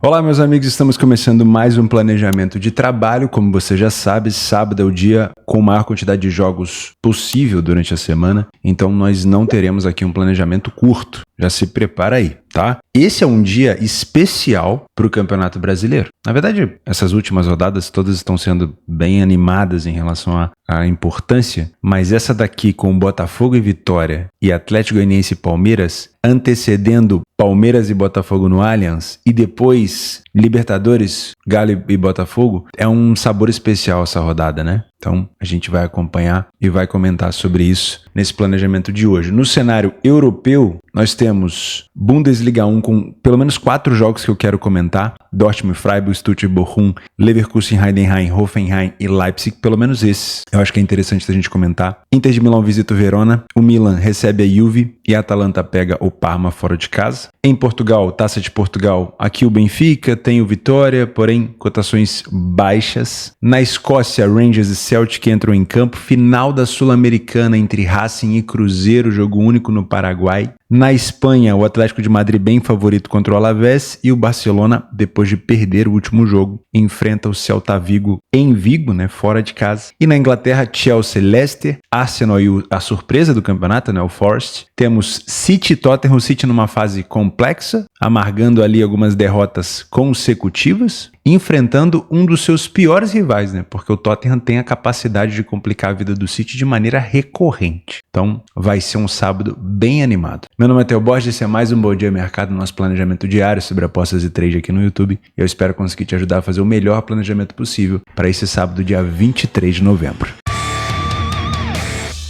Olá, meus amigos, estamos começando mais um planejamento de trabalho. Como você já sabe, sábado é o dia com a maior quantidade de jogos possível durante a semana, então nós não teremos aqui um planejamento curto. Já se prepara aí, tá? Esse é um dia especial para o Campeonato Brasileiro. Na verdade, essas últimas rodadas todas estão sendo bem animadas em relação à importância, mas essa daqui com Botafogo e Vitória e Atlético Goianiense e Palmeiras, antecedendo Palmeiras e Botafogo no Allianz e depois Libertadores, Galo e Botafogo, é um sabor especial essa rodada, né? Então a gente vai acompanhar e vai comentar sobre isso nesse planejamento de hoje. No cenário europeu, nós temos Bundesliga 1 com pelo menos 4 jogos que eu quero comentar. Dortmund, Freiburg, Stuttgart, Bochum, Leverkusen, Heidenheim, Hoffenheim e Leipzig. Pelo menos esses eu acho que é interessante da gente comentar. Inter de Milão visita o Verona, o Milan recebe a Juve e a Atalanta pega o Parma fora de casa. Em Portugal, Taça de Portugal, aqui o Benfica, tem o Vitória, porém cotações baixas. Na Escócia, Rangers e Celtic entram em campo. Final da Sul-Americana entre Racing e Cruzeiro, jogo único no Paraguai. Na Espanha, o Atlético de Madrid bem favorito contra o Alavés e o Barcelona, depois de perder o último jogo, enfrenta o Celta Vigo em Vigo, né, fora de casa. E na Inglaterra, Chelsea, Leicester, Arsenal e a surpresa do campeonato, né, o Forest. Temos City e Tottenham, o City numa fase complexa, amargando ali algumas derrotas consecutivas, enfrentando um dos seus piores rivais, né? Porque o Tottenham tem a capacidade de complicar a vida do City de maneira recorrente. Então, vai ser um sábado bem animado. Meu nome é Theo Borges, esse é mais um Bom Dia Mercado, nosso planejamento diário sobre apostas e trade aqui no YouTube. Eu espero conseguir te ajudar a fazer o melhor planejamento possível para esse sábado, dia 23 de novembro.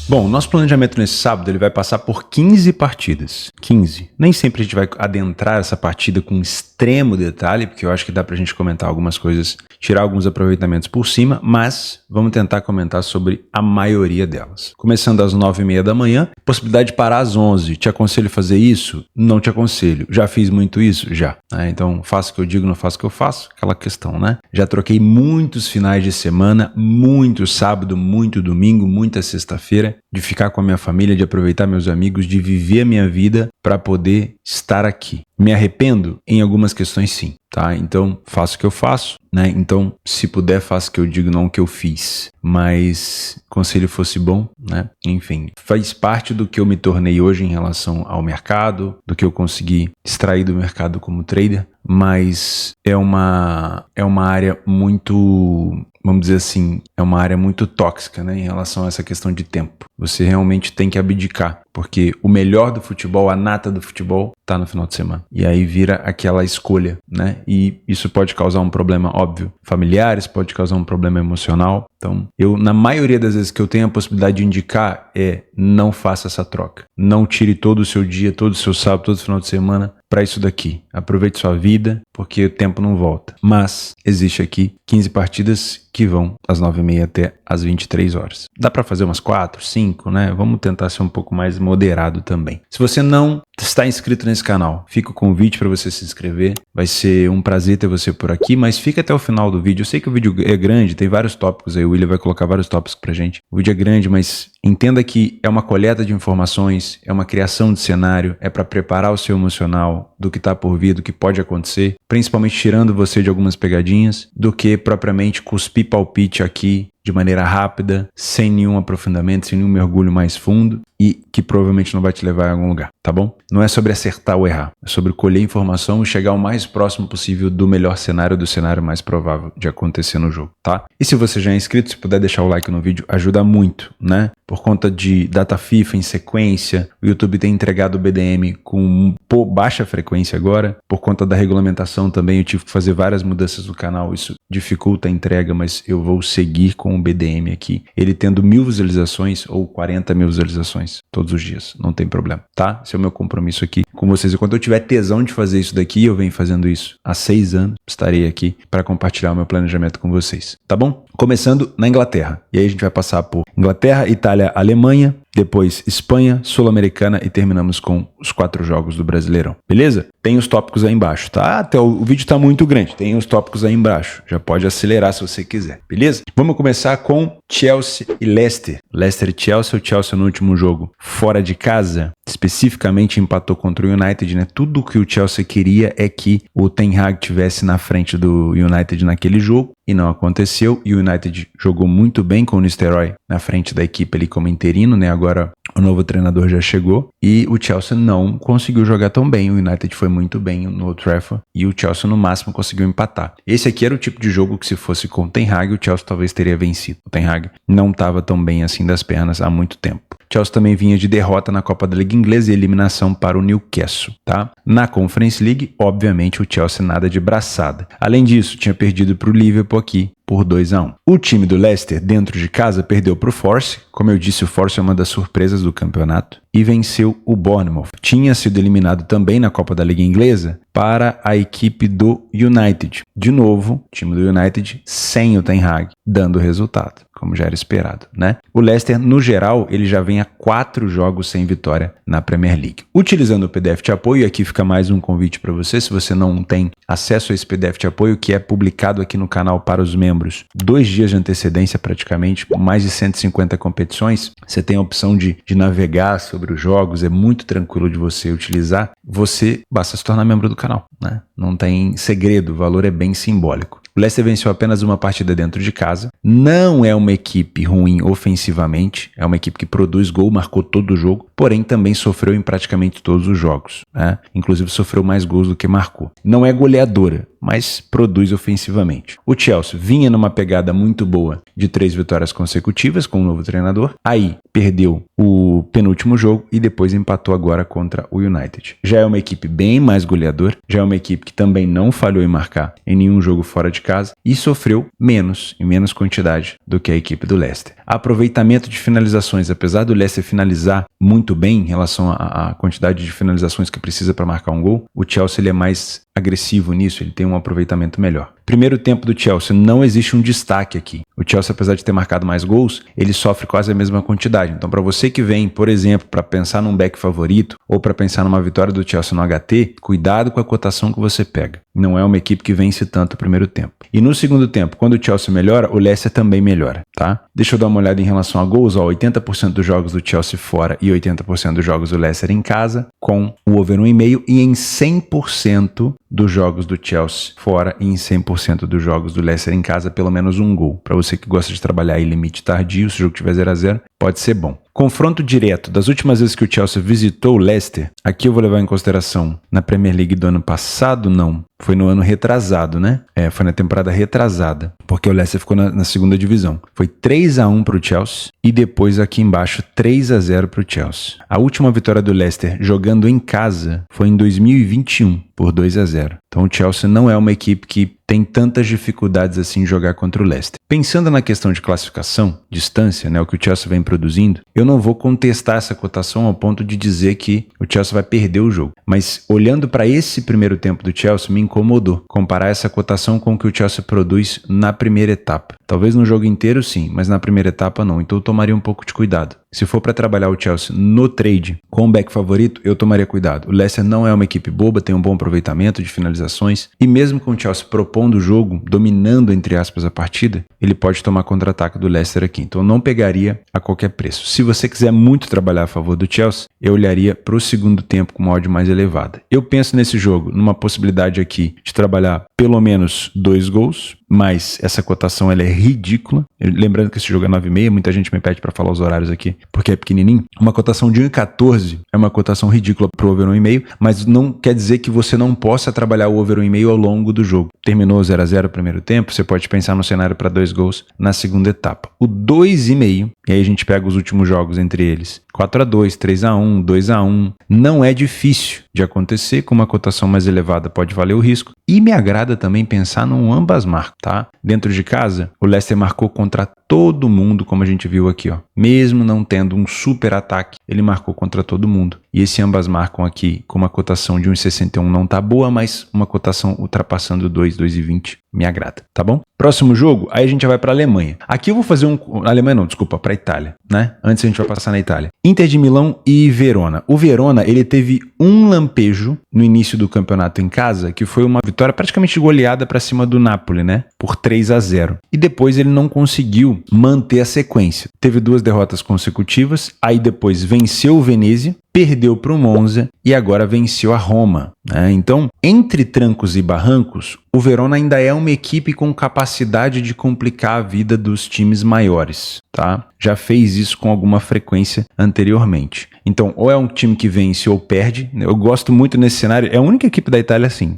Bom, nosso planejamento nesse sábado ele vai passar por 15 partidas. 15. Nem sempre a gente vai adentrar essa partida com extremo detalhe, porque eu acho que dá pra gente comentar algumas coisas, tirar alguns aproveitamentos por cima, mas vamos tentar comentar sobre a maioria delas. Começando às 9h30 da manhã, possibilidade de parar às 11. Te aconselho fazer isso? Não te aconselho. Já fiz muito isso? Já. Então, faço o que eu digo, não faço o que eu faço? Aquela questão, né? Já troquei muitos finais de semana, muito sábado, muito domingo, muita sexta-feira, de ficar com a minha família, de aproveitar meus amigos, de viver a minha vida para poder estar aqui. Me arrependo? Em algumas questões sim, tá? Então, faço o que eu faço, né? Então, se puder, faço o que eu digo, não o que eu fiz. Mas, conselho fosse bom, né? Enfim, faz parte do que eu me tornei hoje em relação ao mercado, do que eu consegui extrair do mercado como trader, mas é uma área muito, vamos dizer assim, é uma área muito tóxica, né, em relação a essa questão de tempo. Você realmente tem que abdicar, porque o melhor do futebol, a nata do futebol, tá no final de semana. E aí vira aquela escolha, né? E isso pode causar um problema, óbvio, familiares, pode causar um problema emocional. Então, na maioria das vezes que eu tenho a possibilidade de indicar, não faça essa troca. Não tire todo o seu dia, todo o seu sábado, todo o final de semana para isso daqui. Aproveite sua vida, porque o tempo não volta. Mas existe aqui 15 partidas que vão às 9h30 até às 23 horas. Dá para fazer umas 4, 5, né? Vamos tentar ser um pouco mais moderado também. Se você não está inscrito nesse canal, fica o convite para você se inscrever. Vai ser um prazer ter você por aqui, mas fica até o final do vídeo. Eu sei que o vídeo é grande, tem vários tópicos aí, o William vai colocar vários tópicos pra gente. O vídeo é grande, mas entenda que é uma coleta de informações, é uma criação de cenário, é para preparar o seu emocional do que tá por vir, do que pode acontecer, principalmente tirando você de algumas pegadinhas, do que propriamente cuspir palpite aqui de maneira rápida, sem nenhum aprofundamento, sem nenhum mergulho mais fundo e que provavelmente não vai te levar a algum lugar, tá bom? Não é sobre acertar ou errar, é sobre colher informação e chegar o mais próximo possível do melhor cenário, do cenário mais provável de acontecer no jogo, tá? E se você já é inscrito, se puder deixar o like no vídeo, ajuda muito, né? Por conta de data FIFA em sequência, o YouTube tem entregado o BDM com baixa frequência agora, por conta da regulamentação também eu tive que fazer várias mudanças no canal, isso dificulta a entrega, mas eu vou seguir com o BDM aqui, ele tendo 1000 visualizações ou 40 mil visualizações todos os dias, não tem problema, tá? Esse é o meu compromisso aqui com vocês. E quando eu tiver tesão de fazer isso daqui, eu venho fazendo isso há 6 anos, estarei aqui para compartilhar o meu planejamento com vocês, tá bom? Começando na Inglaterra, e aí a gente vai passar por Inglaterra, Itália, Alemanha, depois Espanha, Sul-Americana e terminamos com os 4 jogos do Brasileirão, beleza? Tem os tópicos aí embaixo, tá? Até o vídeo tá muito grande, tem os tópicos aí embaixo, já pode acelerar se você quiser, beleza? Vamos começar com Chelsea e Leicester. Leicester e Chelsea, o Chelsea no último jogo fora de casa, especificamente empatou contra o United, né? Tudo que o Chelsea queria é que o Ten Hag tivesse na frente do United naquele jogo, e não aconteceu, e o United jogou muito bem com o Nistelrooy na frente da equipe ali como interino, né? Agora o novo treinador já chegou, e o Chelsea não conseguiu jogar tão bem, o United foi muito bem no Old Trafford, e o Chelsea no máximo conseguiu empatar. Esse aqui era o tipo de jogo que se fosse com o Ten Hag, o Chelsea talvez teria vencido. O Ten Hag não estava tão bem assim das pernas há muito tempo. O Chelsea também vinha de derrota na Copa da Liga Inglesa e eliminação para o Newcastle, tá? Na Conference League, obviamente, o Chelsea nada de braçada. Além disso, tinha perdido para o Liverpool aqui por 2-1. O time do Leicester, dentro de casa, perdeu para o Force. Como eu disse, o Force é uma das surpresas do campeonato. E venceu o Bournemouth. Tinha sido eliminado também na Copa da Liga Inglesa para a equipe do United. De novo, o time do United sem o Ten Hag, dando resultado, como já era esperado, né? O Leicester, no geral, ele já vem a 4 jogos sem vitória na Premier League. Utilizando o PDF de apoio, aqui fica mais um convite para você, se você não tem acesso a esse PDF de apoio, que é publicado aqui no canal para os membros, 2 dias de antecedência praticamente, com mais de 150 competições, você tem a opção de navegar sobre os jogos, é muito tranquilo de você utilizar, você basta se tornar membro do canal, né? Não tem segredo, o valor é bem simbólico. O Leicester venceu apenas uma partida dentro de casa. Não é uma equipe ruim ofensivamente. É uma equipe que produz gol, marcou todo o jogo. Porém, também sofreu em praticamente todos os jogos, né? Inclusive, sofreu mais gols do que marcou. Não é goleadora, mas produz ofensivamente. O Chelsea vinha numa pegada muito boa de 3 vitórias consecutivas com o novo treinador. Aí, perdeu o penúltimo jogo e depois empatou agora contra o United. Já é uma equipe bem mais goleadora. Já é uma equipe que também não falhou em marcar em nenhum jogo fora de casa e sofreu menos, em menos quantidade do que a equipe do Leicester. Aproveitamento de finalizações, apesar do Leicester finalizar muito bem em relação à quantidade de finalizações que precisa para marcar um gol, o Chelsea ele é mais agressivo nisso, ele tem um aproveitamento melhor. Primeiro tempo do Chelsea, não existe um destaque aqui. O Chelsea, apesar de ter marcado mais gols, ele sofre quase a mesma quantidade. Então, para você que vem, por exemplo, para pensar num back favorito ou para pensar numa vitória do Chelsea no HT, cuidado com a cotação que você pega. Não é uma equipe que vence tanto o primeiro tempo. E no segundo tempo, quando o Chelsea melhora, o Leicester também melhora, tá? Deixa eu dar uma olhada em relação a gols. Ó, 80% dos jogos do Chelsea fora e 80% dos jogos do Leicester em casa, com o over 1,5 e em 100% dos jogos do Chelsea fora e em 100% dos jogos do Leicester em casa, pelo menos um gol. Para você que gosta de trabalhar em limite tardio, se o jogo tiver 0-0, pode ser bom. Confronto direto. Das últimas vezes que o Chelsea visitou o Leicester, aqui eu vou levar em consideração na Premier League do ano passado, não. Foi no ano retrasado, né? Foi na temporada retrasada, porque o Leicester ficou na segunda divisão. Foi 3-1 para o Chelsea e depois aqui embaixo 3-0 para o Chelsea. A última vitória do Leicester jogando em casa foi em 2021 por 2-0. Então o Chelsea não é uma equipe que tem tantas dificuldades assim em jogar contra o Leicester. Pensando na questão de classificação, distância, né, o que o Chelsea vem produzindo, eu não vou contestar essa cotação ao ponto de dizer que o Chelsea vai perder o jogo. Mas olhando para esse primeiro tempo do Chelsea, me incomodou comparar essa cotação com o que o Chelsea produz na primeira etapa. Talvez no jogo inteiro sim, mas na primeira etapa não. Então eu tomaria um pouco de cuidado. Se for para trabalhar o Chelsea no trade com o back favorito, eu tomaria cuidado. O Leicester não é uma equipe boba, tem um bom aproveitamento de finalizações. E mesmo com o Chelsea propondo o jogo, dominando entre aspas a partida, ele pode tomar contra-ataque do Leicester aqui. Então eu não pegaria a qualquer preço. Se você quiser muito trabalhar a favor do Chelsea, eu olharia para o segundo tempo com uma odd mais elevada. Eu penso nesse jogo, numa possibilidade aqui de trabalhar pelo menos 2 gols, mas essa cotação ela é ridícula. Lembrando que esse jogo é 9,5, muita gente me pede para falar os horários aqui, porque é pequenininho. Uma cotação de 1,14 é uma cotação ridícula para o over 1,5, mas não quer dizer que você não possa trabalhar o over 1,5 ao longo do jogo. Terminou 0-0 o primeiro tempo, você pode pensar no cenário para 2 gols na segunda etapa. O 2,5, e aí a gente pega os últimos jogos entre eles, 4-2, 3-1, 2-1, não é difícil de acontecer, com uma cotação mais elevada pode valer o risco. E me agrada também pensar num ambas marcam, tá? Dentro de casa, o Leicester marcou contra todo mundo, como a gente viu aqui, ó. Mesmo não tendo um super ataque, ele marcou contra todo mundo. E esse ambas marcam aqui com uma cotação de 1,61 não tá boa, mas uma cotação ultrapassando 2,20 me agrada, tá bom? Próximo jogo, aí a gente vai pra Alemanha. Aqui eu vou fazer Alemanha não, desculpa, pra Itália, né? Antes a gente vai passar na Itália. Inter de Milão e Verona. O Verona, ele teve um lampejo no início do campeonato em casa, que foi uma vitória praticamente goleada pra cima do Napoli, né? Por 3-0. E depois ele não conseguiu manter a sequência. Teve 2 derrotas consecutivas, aí depois venceu o Venezia, perdeu para o Monza e agora venceu a Roma, né? Então, entre trancos e barrancos, o Verona ainda é uma equipe com capacidade de complicar a vida dos times maiores, tá? Já fez isso com alguma frequência anteriormente. Então, ou é um time que vence ou perde. Eu gosto muito nesse cenário, é a única equipe da Itália assim.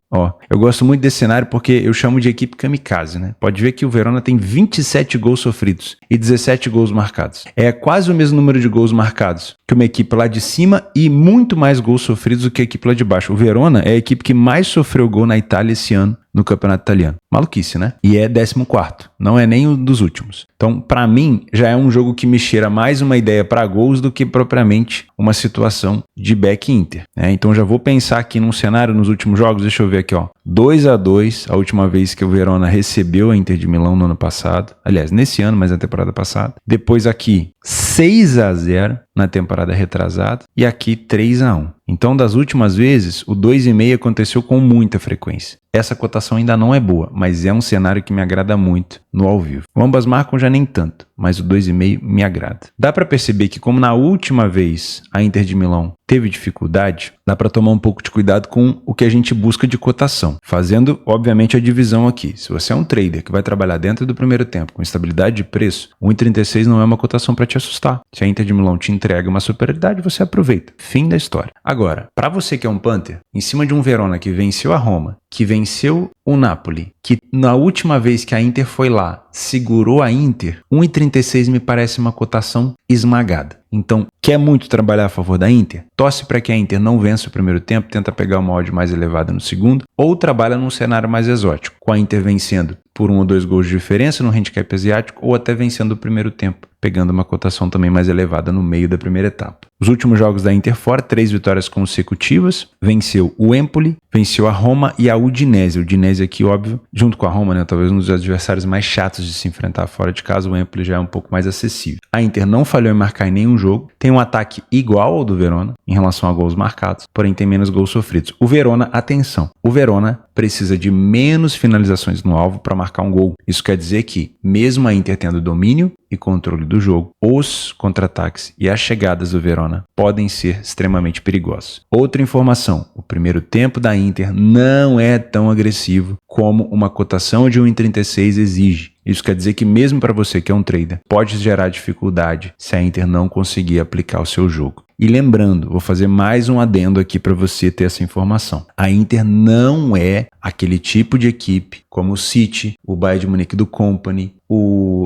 Eu gosto muito desse cenário porque eu chamo de equipe kamikaze, né? Pode ver que o Verona tem 27 gols sofridos e 17 gols marcados. É quase o mesmo número de gols marcados que uma equipe lá de cima e muito mais gols sofridos do que a equipe lá de baixo. O Verona é a equipe que mais sofreu gol na Itália esse ano no campeonato italiano. Maluquice, né? E é 14º, não é nem um dos últimos. Então, pra mim, já é um jogo que me cheira mais uma ideia pra gols do que propriamente uma situação de back Inter, né? Então já vou pensar aqui num cenário nos últimos jogos, deixa eu ver aqui, 2-2, a última vez que o Verona recebeu a Inter de Milão no ano passado. Aliás, nesse ano, mas na temporada passada. Depois aqui, 6-0 na temporada retrasada e aqui 3-1. Então, das últimas vezes, o 2,5 aconteceu com muita frequência. Essa cotação ainda não é boa, mas é um cenário que me agrada muito no ao vivo. Ambas marcam já nem tanto, mas o 2,5 me agrada. Dá para perceber que, como na última vez a Inter de Milão teve dificuldade, dá para tomar um pouco de cuidado com o que a gente busca de cotação, fazendo, obviamente, a divisão aqui. Se você é um trader que vai trabalhar dentro do primeiro tempo com estabilidade de preço, 1,36 não é uma cotação para te assustar. Se a Inter de Milão te entrega uma superioridade, você aproveita. Fim da história. Agora, para você que é um punter, em cima de um Verona que venceu a Roma, que venceu o Napoli, que na última vez que a Inter foi lá, segurou a Inter, 1,36 me parece uma cotação esmagada. Então, quer muito trabalhar a favor da Inter? Torce para que a Inter não vença o primeiro tempo, tenta pegar uma odd mais elevada no segundo, ou trabalha num cenário mais exótico, com a Inter vencendo por 1 ou 2 gols de diferença no handicap asiático, ou até vencendo o primeiro tempo, pegando uma cotação também mais elevada no meio da primeira etapa. Os últimos jogos da Inter fora, 3 vitórias consecutivas, venceu o Empoli, venceu a Roma e a Udinese. O Udinese aqui, óbvio, junto com a Roma, né, talvez um dos adversários mais chatos de se enfrentar fora de casa, o Empoli já é um pouco mais acessível. A Inter não falhou em marcar em nenhum jogo, tem um ataque igual ao do Verona em relação a gols marcados, porém tem menos gols sofridos. O Verona, atenção, o Verona precisa de menos finalizações no alvo para marcar um gol. Isso quer dizer que, mesmo a Inter tendo domínio e controle do jogo, os contra-ataques e as chegadas do Verona podem ser extremamente perigosos. Outra informação, o primeiro tempo da Inter não é tão agressivo como uma cotação de 1,36 exige. Isso quer dizer que mesmo para você que é um trader, pode gerar dificuldade se a Inter não conseguir aplicar o seu jogo. E lembrando, vou fazer mais um adendo aqui para você ter essa informação. A Inter não é aquele tipo de equipe como o City, o Bayern de Munique do Kompany,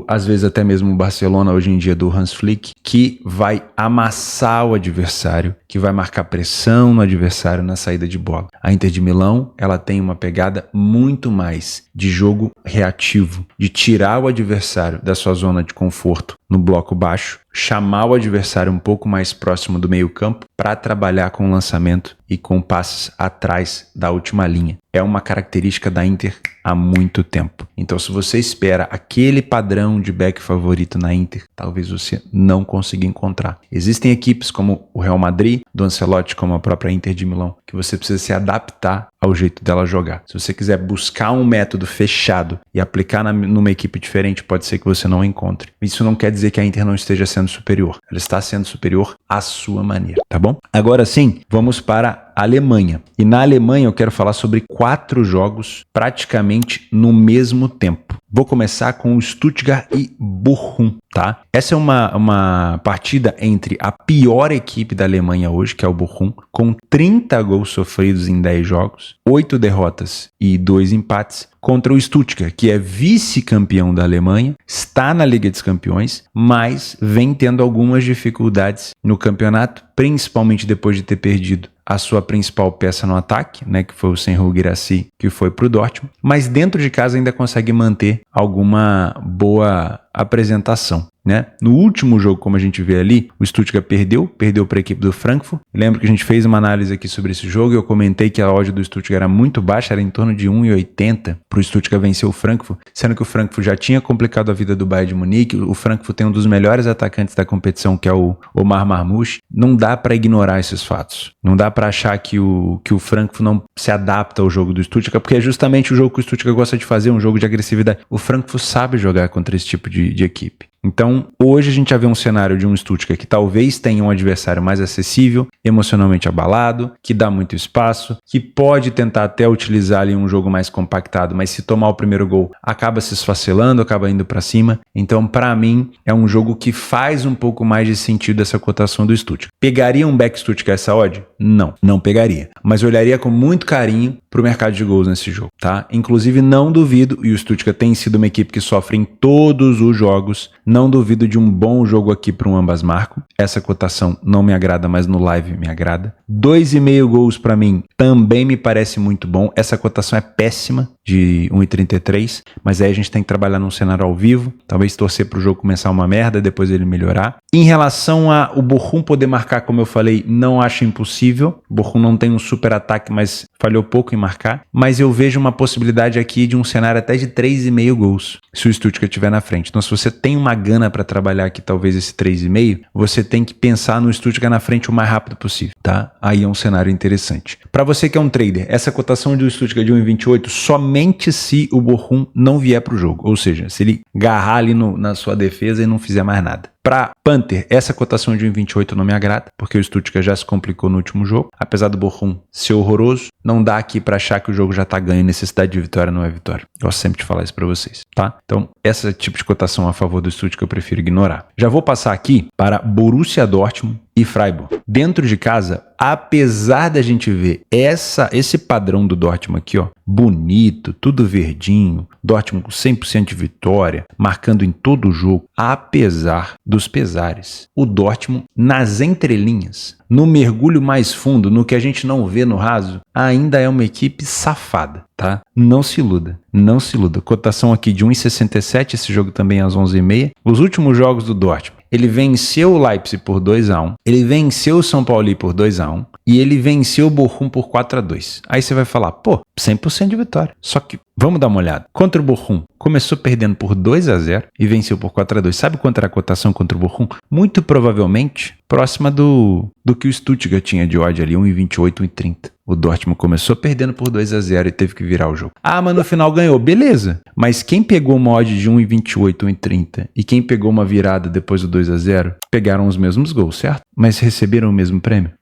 às vezes até mesmo o Barcelona hoje em dia do Hans Flick, que vai amassar o adversário, que vai marcar pressão no adversário na saída de bola. A Inter de Milão, ela tem uma pegada muito mais de jogo reativo, de tirar o adversário da sua zona de conforto no bloco baixo, chamar o adversário um pouco mais próximo do meio-campo para trabalhar com o lançamento e com passes atrás da última linha. É uma característica da Inter há muito tempo. Então, se você espera aquele padrão de back favorito na Inter, talvez você não consiga encontrar. Existem equipes como o Real Madrid, do Ancelotti, como a própria Inter de Milão, que você precisa se adaptar ao jeito dela jogar. Se você quiser buscar um método fechado e aplicar numa equipe diferente, pode ser que você não encontre. Isso não quer dizer que a Inter não esteja sendo superior. Ela está sendo superior à sua maneira, tá bom? Agora sim, vamos para a Alemanha. E na Alemanha eu quero falar sobre 4 jogos praticamente no mesmo tempo. Vou começar com o Stuttgart e Bochum, tá? Essa é uma partida entre a pior equipe da Alemanha hoje, que é o Bochum, com 30 gols sofridos em 10 jogos, 8 derrotas e 2 empates, contra o Stuttgart, que é vice-campeão da Alemanha, está na Liga dos Campeões, mas vem tendo algumas dificuldades no campeonato, principalmente depois de ter perdido a sua principal peça no ataque, né, que foi o Senhor Guirassy, que foi para o Dortmund, mas dentro de casa ainda consegue manter alguma boa apresentação. né? No último jogo, como a gente vê ali, o Stuttgart perdeu para a equipe do Frankfurt. Lembro que a gente fez uma análise aqui sobre esse jogo e eu comentei que a odd do Stuttgart era muito baixa, era em torno de 1,80 para o Stuttgart vencer o Frankfurt, sendo que o Frankfurt já tinha complicado a vida do Bayern de Munique. O Frankfurt tem um dos melhores atacantes da competição, que é o Omar Marmoush. Não dá para ignorar esses fatos. Não dá para achar que o Frankfurt não se adapta ao jogo do Stuttgart, porque é justamente o jogo que o Stuttgart gosta de fazer, um jogo de agressividade. O Frankfurt sabe jogar contra esse tipo de equipe. Então, hoje a gente já vê um cenário de um Stuttgart que talvez tenha um adversário mais acessível, emocionalmente abalado, que dá muito espaço, que pode tentar até utilizar ali um jogo mais compactado, mas se tomar o primeiro gol, acaba se esfacelando, acaba indo para cima. Então, para mim, é um jogo que faz um pouco mais de sentido essa cotação do Stuttgart. Pegaria um back Stuttgart essa odd? Não pegaria. Mas eu olharia com muito carinho para o mercado de gols nesse jogo, tá? Inclusive, não duvido, e o Stuttgart tem sido uma equipe que sofre em todos os jogos, não duvido de um bom jogo aqui para um ambas marcam. Essa cotação não me agrada, mas no live me agrada. 2,5 gols para mim também me parece muito bom. Essa cotação é péssima, de 1,33, mas aí a gente tem que trabalhar num cenário ao vivo, talvez torcer para o jogo começar uma merda, depois ele melhorar. Em relação ao Bochum poder marcar, como eu falei, não acho impossível. O Bochum não tem um super ataque, mas falhou pouco em marcar. Mas eu vejo uma possibilidade aqui de um cenário até de 3,5 gols, se o Stuttgart estiver na frente. Então, se você tem uma gana para trabalhar aqui, talvez esse 3,5, você tem que pensar no Stuttgart na frente o mais rápido possível, tá? Aí é um cenário interessante. Para você que é um trader, essa cotação do Stuttgart de 1,28, somente se o Bochum não vier para o jogo. Ou seja, se ele agarrar ali na sua defesa e não fizer mais nada. Para Panther, essa cotação de 1,28 não me agrada, porque o Stuttgart já se complicou no último jogo. Apesar do Bochum ser horroroso, não dá aqui para achar que o jogo já tá ganho. Necessidade de vitória não é vitória. Eu gosto sempre de falar isso para vocês, tá? Então, esse tipo de cotação a favor do Stuttgart eu prefiro ignorar. Já vou passar aqui para Borussia Dortmund e Freiburg. Dentro de casa, apesar da gente ver esse padrão do Dortmund aqui, ó, bonito, tudo verdinho, Dortmund com 100% de vitória, marcando em todo o jogo, apesar dos pesares, o Dortmund nas entrelinhas, no mergulho mais fundo, no que a gente não vê no raso, ainda é uma equipe safada, tá? Não se iluda, não se iluda. Cotação aqui de 1,67, esse jogo também às 11h30. Os últimos jogos do Dortmund, ele venceu o Leipzig por 2-1, ele venceu o São Paulo por 2-1 e ele venceu o Bochum por 4-2. Aí você vai falar, pô, 100% de vitória. Só que, vamos dar uma olhada. Contra o Bochum, começou perdendo por 2-0 e venceu por 4-2. Sabe quanto era a cotação contra o Bochum? Muito provavelmente próxima do que o Stuttgart tinha de odd ali, 1,28, 1,30. O Dortmund começou perdendo por 2-0 e teve que virar o jogo. Ah, mas no final ganhou. Beleza. Mas quem pegou uma odd de 1,28, 1,30 e quem pegou uma virada depois do 2-0, pegaram os mesmos gols, certo? Mas receberam o mesmo prêmio.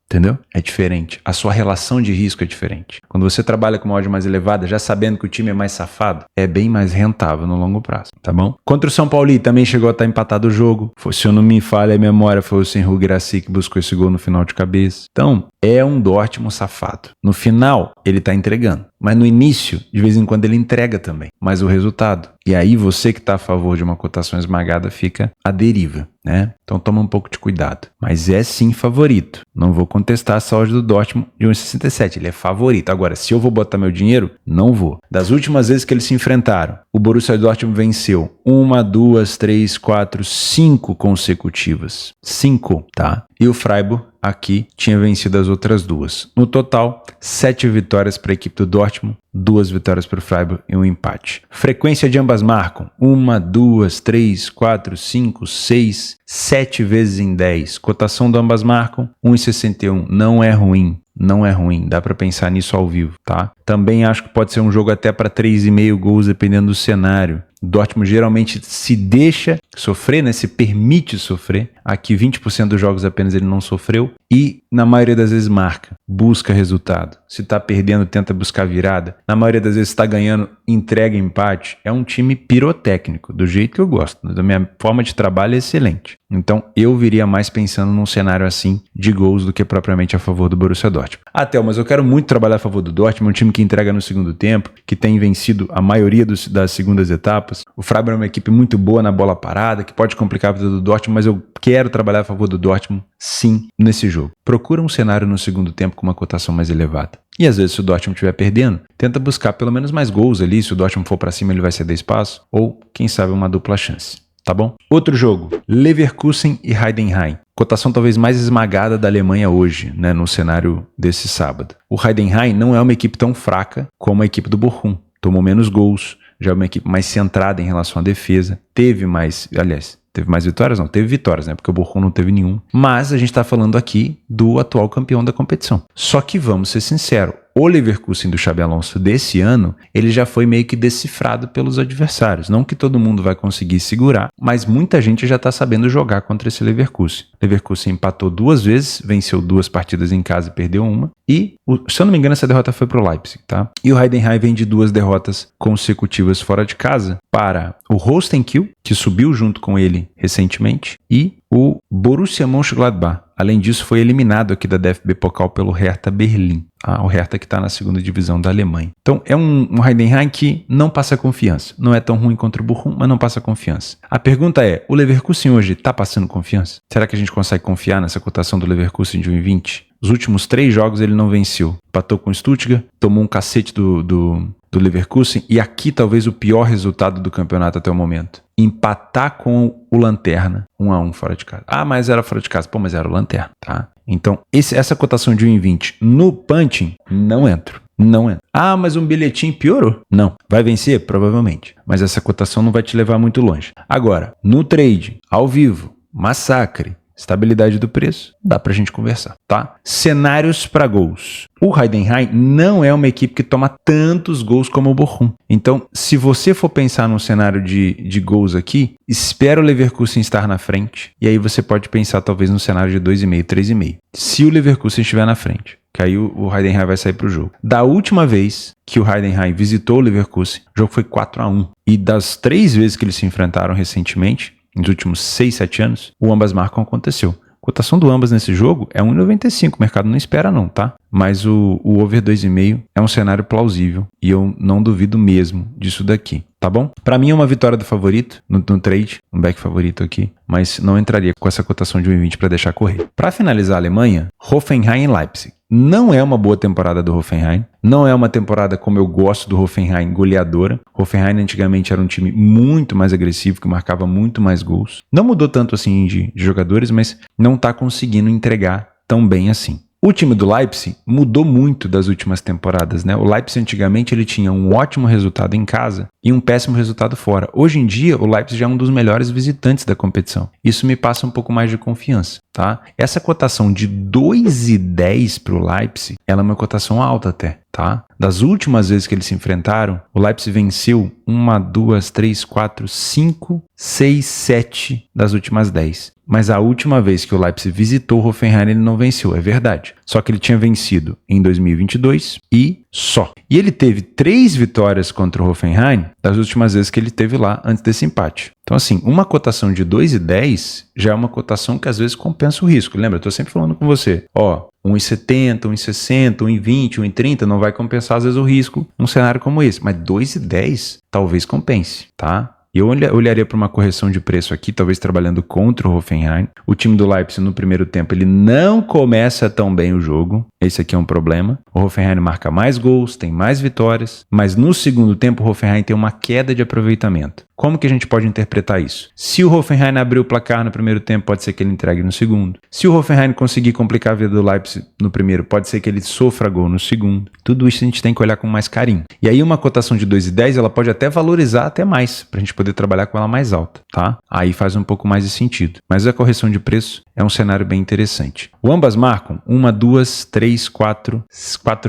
Entendeu? É diferente. A sua relação de risco é diferente. Quando você trabalha com uma odd mais elevada, já sabendo que o time é mais safado, é bem mais rentável no longo prazo, tá bom? Contra o São Paulo também chegou a estar empatado o jogo. Se eu não me falha a memória, foi o Senhur Guirassy que buscou esse gol no final de cabeça. Então, é um Dortmund safado. No final, ele tá entregando. Mas no início, de vez em quando ele entrega também. Mas o resultado. E aí você que está a favor de uma cotação esmagada fica à deriva, né? Então toma um pouco de cuidado. Mas é sim favorito. Não vou contestar essa odd do Dortmund de 1,67. Ele é favorito. Agora, se eu vou botar meu dinheiro, não vou. Das últimas vezes que eles se enfrentaram, o Borussia Dortmund venceu 1, 2, 3, 4, 5 consecutivas. 5, tá? E o Freiburg aqui tinha vencido as outras 2. No total, 7 vitórias para a equipe do Dortmund, 2 vitórias para o Freiburg e um empate. Frequência de ambas marcam 1, 2, 3, 4, 5, 6, 7 vezes em 10. Cotação do ambas marcam 1,61. Não é ruim. Não é ruim, dá para pensar nisso ao vivo, tá? Também acho que pode ser um jogo até para 3,5 gols, dependendo do cenário. O Dortmund geralmente se deixa sofrer, né? Se permite sofrer. Aqui 20% dos jogos apenas ele não sofreu e na maioria das vezes marca, busca resultado. Se tá perdendo, tenta buscar virada. Na maioria das vezes está ganhando, entrega empate. É um time pirotécnico, do jeito que eu gosto. Da minha forma de trabalho é excelente. Então eu viria mais pensando num cenário assim de gols do que propriamente a favor do Borussia Dortmund. Mas eu quero muito trabalhar a favor do Dortmund, um time que entrega no segundo tempo, que tem vencido a maioria das segundas etapas. O Freiburg é uma equipe muito boa na bola parada, que pode complicar a vida do Dortmund, mas eu quero trabalhar a favor do Dortmund, sim, nesse jogo. Procura um cenário no segundo tempo com uma cotação mais elevada. E às vezes, se o Dortmund estiver perdendo, tenta buscar pelo menos mais gols ali. Se o Dortmund for para cima, ele vai ceder espaço. Ou, quem sabe, uma dupla chance. tá bom? Outro jogo, Leverkusen e Heidenheim. Cotação talvez mais esmagada da Alemanha hoje, né, no cenário desse sábado. O Heidenheim não é uma equipe tão fraca como a equipe do Bochum. Tomou menos gols, já é uma equipe mais centrada em relação à defesa. Teve mais vitórias? Não, teve vitórias, né? Porque o Bochum não teve nenhum. Mas a gente tá falando aqui do atual campeão da competição. Só que vamos ser sinceros, o Leverkusen do Xabi Alonso desse ano, ele já foi meio que decifrado pelos adversários. Não que todo mundo vai conseguir segurar, mas muita gente já tá sabendo jogar contra esse Leverkusen. Leverkusen empatou 2 vezes, venceu 2 partidas em casa e perdeu uma. E, se eu não me engano, essa derrota foi pro Leipzig, tá? E o Heidenheim vem de 2 derrotas consecutivas fora de casa para o Holstein Kiel, que subiu junto com ele recentemente, e o Borussia Mönchengladbach. Além disso, foi eliminado aqui da DFB Pokal pelo Hertha Berlim. O Hertha que está na 2ª divisão da Alemanha. Então, é um Heidenheim que não passa confiança. Não é tão ruim contra o Bochum, mas não passa confiança. A pergunta é, o Leverkusen hoje está passando confiança? Será que a gente consegue confiar nessa cotação do Leverkusen de 1,20? Os últimos 3 jogos ele não venceu. Empatou com o Stuttgart, tomou um cacete do Leverkusen e aqui talvez o pior resultado do campeonato até o momento. Empatar com o Lanterna, 1-1 fora de casa. Mas era fora de casa. Pô, mas era o Lanterna, tá? Então, essa cotação de 1,20 no punching, não entra. Não entra. Mas um bilhetinho piorou? Não. Vai vencer? Provavelmente. Mas essa cotação não vai te levar muito longe. Agora, no trade, ao vivo, massacre, estabilidade do preço, dá pra gente conversar, tá? Cenários para gols. O Heidenheim não é uma equipe que toma tantos gols como o Bochum. Então, se você for pensar num cenário de gols aqui, espera o Leverkusen estar na frente, e aí você pode pensar talvez num cenário de 2,5, 3,5. Se o Leverkusen estiver na frente, que aí o Heidenheim vai sair pro jogo. Da última vez que o Heidenheim visitou o Leverkusen, o jogo foi 4-1. E das 3 vezes que eles se enfrentaram recentemente, nos últimos 6, 7 anos, o ambas marcam aconteceu. A cotação do ambas nesse jogo é 1,95. O mercado não espera não, tá? Mas o over 2,5 é um cenário plausível e eu não duvido mesmo disso daqui, tá bom? Pra mim é uma vitória do favorito no trade, um back favorito aqui, mas não entraria com essa cotação de 1,20 para deixar correr. Para finalizar a Alemanha, Hoffenheim e Leipzig. Não é uma boa temporada do Hoffenheim, não é uma temporada como eu gosto do Hoffenheim, goleadora. Hoffenheim antigamente era um time muito mais agressivo, que marcava muito mais gols. Não mudou tanto assim de jogadores, mas não está conseguindo entregar tão bem assim. O time do Leipzig mudou muito das últimas temporadas, né? O Leipzig antigamente ele tinha um ótimo resultado em casa e um péssimo resultado fora. Hoje em dia, o Leipzig já é um dos melhores visitantes da competição. Isso me passa um pouco mais de confiança, tá? Essa cotação de 2,10 para o Leipzig, ela é uma cotação alta até, tá? Das últimas vezes que eles se enfrentaram, o Leipzig venceu 1, 2, 3, 4, 5, 6, 7 das últimas 10. Mas a última vez que o Leipzig visitou o Hoffenheim, ele não venceu, é verdade. Só que ele tinha vencido em 2022 e só. E ele teve 3 vitórias contra o Hoffenheim das últimas vezes que ele teve lá antes desse empate. Então assim, uma cotação de 2,10 já é uma cotação que às vezes compensa o risco. Lembra, eu tô sempre falando com você, 1,70, 1,60, 1,20, 1,30 não vai compensar às vezes o risco num cenário como esse. Mas 2,10 talvez compense, tá? E eu olharia para uma correção de preço aqui, talvez trabalhando contra o Hoffenheim. O time do Leipzig no primeiro tempo ele não começa tão bem o jogo. Esse aqui é um problema. O Hoffenheim marca mais gols, tem mais vitórias, mas no segundo tempo o Hoffenheim tem uma queda de aproveitamento. Como que a gente pode interpretar isso? Se o Hoffenheim abrir o placar no primeiro tempo, pode ser que ele entregue no segundo. Se o Hoffenheim conseguir complicar a vida do Leipzig no primeiro, pode ser que ele sofra gol no segundo. Tudo isso a gente tem que olhar com mais carinho. E aí uma cotação de 2,10, ela pode até valorizar até mais, para a gente poder trabalhar com ela mais alta, tá? Aí faz um pouco mais de sentido. Mas a correção de preço é um cenário bem interessante. O ambas marcam 1, 2, 3, 4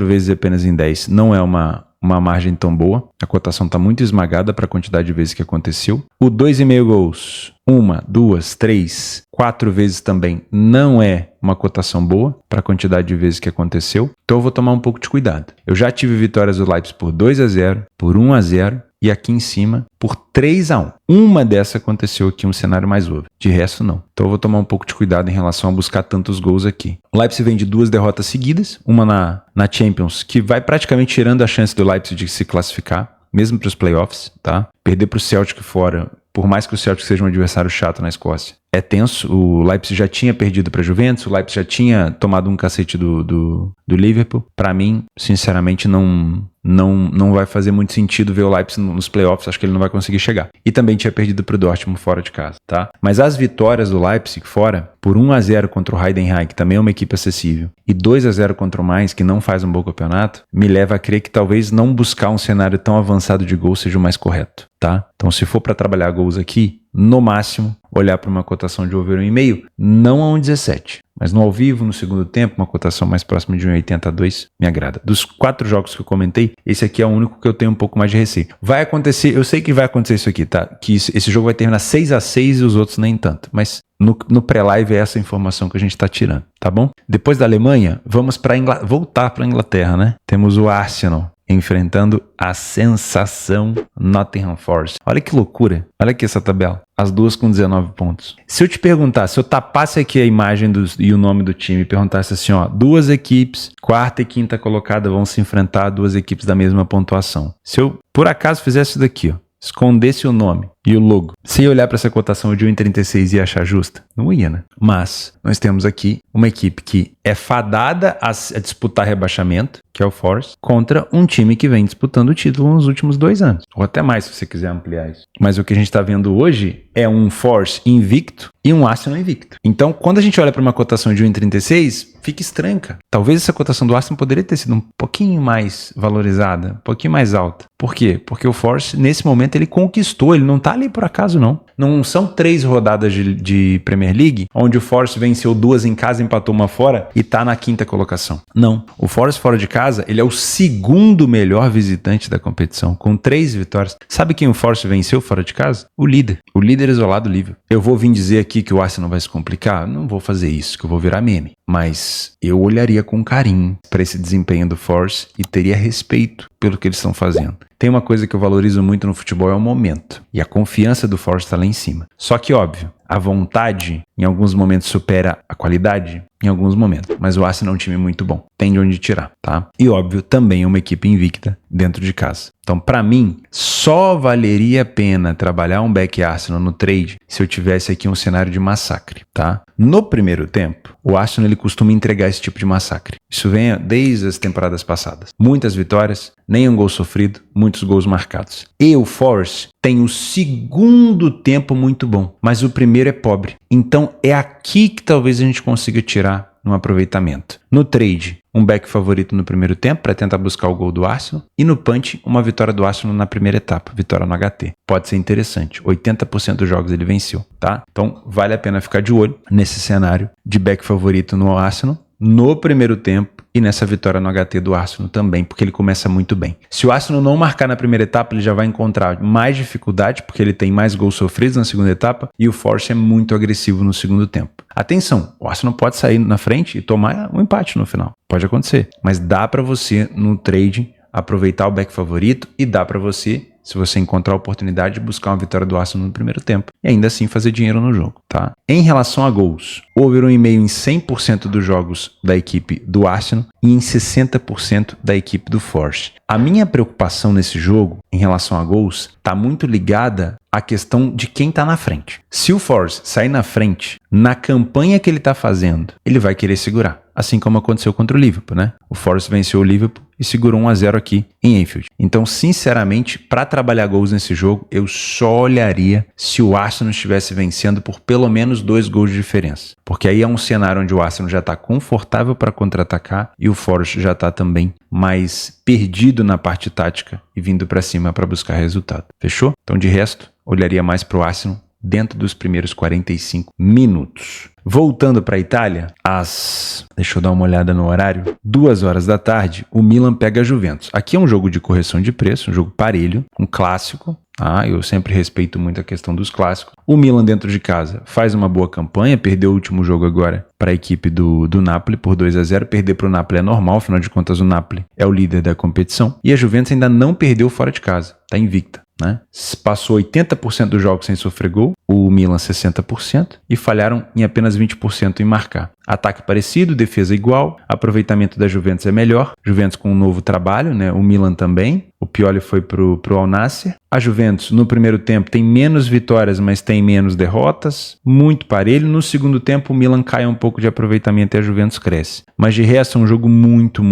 vezes apenas em 10. Não é uma margem tão boa. A cotação está muito esmagada para a quantidade de vezes que aconteceu. O 2,5 gols, 1, 2, 3, 4 vezes também não é uma cotação boa para a quantidade de vezes que aconteceu. Então eu vou tomar um pouco de cuidado. Eu já tive vitórias do Leipzig por 2-0, por 1-0 e aqui em cima por 3-1. Uma dessa aconteceu aqui, um cenário mais over. De resto, não. Então eu vou tomar um pouco de cuidado em relação a buscar tantos gols aqui. O Leipzig vem de 2 derrotas seguidas, uma na Champions, que vai praticamente tirando a chance do Leipzig de se classificar, mesmo para os playoffs, tá? Perder para o Celtic fora, por mais que o Celtic seja um adversário chato na Escócia, é tenso. O Leipzig já tinha perdido para a Juventus, o Leipzig já tinha tomado um cacete do Liverpool. Para mim, sinceramente, não não vai fazer muito sentido ver o Leipzig nos playoffs, acho que ele não vai conseguir chegar. E também tinha perdido pro Dortmund fora de casa, tá? Mas as vitórias do Leipzig fora, por 1-0 contra o Heidenheim, que também é uma equipe acessível, e 2-0 contra o Mainz, que não faz um bom campeonato, me leva a crer que talvez não buscar um cenário tão avançado de gol seja o mais correto, tá? Então, se for para trabalhar gols aqui, no máximo, olhar para uma cotação de over 1,5, não a 1,17. Mas no ao vivo, no segundo tempo, uma cotação mais próxima de 1,80 a 2 me agrada. Dos 4 jogos que eu comentei, esse aqui é o único que eu tenho um pouco mais de receio. Vai acontecer, eu sei que vai acontecer isso aqui, tá? Que esse jogo vai terminar 6-6 e os outros nem tanto. Mas no pré-live é essa informação que a gente tá tirando, tá bom? Depois da Alemanha, vamos voltar para a Inglaterra, né? Temos o Arsenal enfrentando a sensação Nottingham Forest. Olha que loucura. Olha aqui essa tabela. As duas com 19 pontos. Se eu te perguntar, se eu tapasse aqui a imagem e o nome do time e perguntasse assim, ó, 2 equipes, 4ª e 5ª colocada vão se enfrentar, 2 equipes da mesma pontuação. Se eu, por acaso, fizesse isso daqui, ó, escondesse o nome e o logo, se eu olhar para essa cotação de 1,36 e achar justa? Não ia, né? Mas nós temos aqui uma equipe que é fadada a disputar rebaixamento, que é o Forest, contra um time que vem disputando o título nos últimos 2 anos. Ou até mais, se você quiser ampliar isso. Mas o que a gente está vendo hoje é um Forest invicto e um Arsenal invicto. Então, quando a gente olha para uma cotação de 1,36, fica estranha. Talvez essa cotação do Arsenal poderia ter sido um pouquinho mais valorizada, um pouquinho mais alta. Por quê? Porque o Forest, nesse momento, ele conquistou, ele não está ali por acaso, não. Não são 3 rodadas de Premier League, onde o Forest venceu 2 em casa, empatou uma fora e tá na 5ª colocação. Não. O Forest fora de casa, ele é o 2º melhor visitante da competição, com 3 vitórias. Sabe quem o Forest venceu fora de casa? O líder. O líder isolado, o Liverpool. Eu vou vir dizer aqui que o Arsenal vai se complicar? Não vou fazer isso, que eu vou virar meme. Mas eu olharia com carinho para esse desempenho do Forest e teria respeito pelo que eles estão fazendo. Tem uma coisa que eu valorizo muito no futebol, é o momento. E a confiança do Forest está lá em cima. Só que, óbvio, a vontade em alguns momentos supera a qualidade, em alguns momentos. Mas o Arsenal é um time muito bom. Tem de onde tirar, tá? E, óbvio, também é uma equipe invicta dentro de casa. Então, para mim, só valeria a pena trabalhar um back Arsenal no trade se eu tivesse aqui um cenário de massacre, tá? No primeiro tempo, o Arsenal ele costuma entregar esse tipo de massacre. Isso vem desde as temporadas passadas. Muitas vitórias, nenhum gol sofrido, muitos gols marcados. E o Forest tem o segundo tempo muito bom, mas o primeiro é pobre. Então, é aqui que talvez a gente consiga tirar no aproveitamento. No trade, um back favorito no primeiro tempo para tentar buscar o gol do Arsenal. E no punch, uma vitória do Arsenal na primeira etapa, vitória no HT. Pode ser interessante. 80% dos jogos ele venceu, tá? Então, vale a pena ficar de olho nesse cenário de back favorito no Arsenal, no primeiro tempo e nessa vitória no HT do Arsenal também, porque ele começa muito bem. Se o Arsenal não marcar na primeira etapa, ele já vai encontrar mais dificuldade, porque ele tem mais gols sofridos na segunda etapa e o Forest é muito agressivo no segundo tempo. Atenção, o Arsenal pode sair na frente e tomar um empate no final. Pode acontecer, mas dá para você no trade aproveitar o back favorito e dá para você, se você encontrar a oportunidade, de buscar uma vitória do Arsenal no primeiro tempo e ainda assim fazer dinheiro no jogo, tá? Em relação a gols, over 1,5 em 100% dos jogos da equipe do Arsenal e em 60% da equipe do Forest. A minha preocupação nesse jogo, em relação a gols, está muito ligada à questão de quem está na frente. Se o Forest sair na frente, na campanha que ele está fazendo, ele vai querer segurar. Assim como aconteceu contra o Liverpool, né? O Forest venceu o Liverpool e segurou 1-0 aqui em Anfield. Então, sinceramente, para trabalhar gols nesse jogo, eu só olharia se o Arsenal estivesse vencendo por pelo menos 2 gols de diferença. Porque aí é um cenário onde o Arsenal já está confortável para contra-atacar e o Forest já está também mais perdido na parte tática e vindo para cima para buscar resultado. Fechou? Então, de resto, olharia mais para o Arsenal dentro dos primeiros 45 minutos. Voltando para a Itália, deixa eu dar uma olhada no horário, 2 horas da tarde, o Milan pega a Juventus. Aqui é um jogo de correção de preço, um jogo parelho, um clássico. Eu sempre respeito muito a questão dos clássicos. O Milan dentro de casa faz uma boa campanha, perdeu o último jogo agora para a equipe do Napoli por 2-0. Perder para o Napoli é normal, afinal de contas o Napoli é o líder da competição. E a Juventus ainda não perdeu fora de casa. tá invicta, né? Passou 80% dos jogos sem sofrer gol, o Milan 60%, e falharam em apenas 20% em marcar. Ataque parecido, defesa igual, aproveitamento da Juventus é melhor, Juventus com um novo trabalho, né? O Milan também, o Pioli foi pro Al Nassr. A Juventus no primeiro tempo tem menos vitórias, mas tem menos derrotas, muito parelho. No segundo tempo o Milan cai um pouco de aproveitamento e a Juventus cresce. Mas de resto é um jogo muito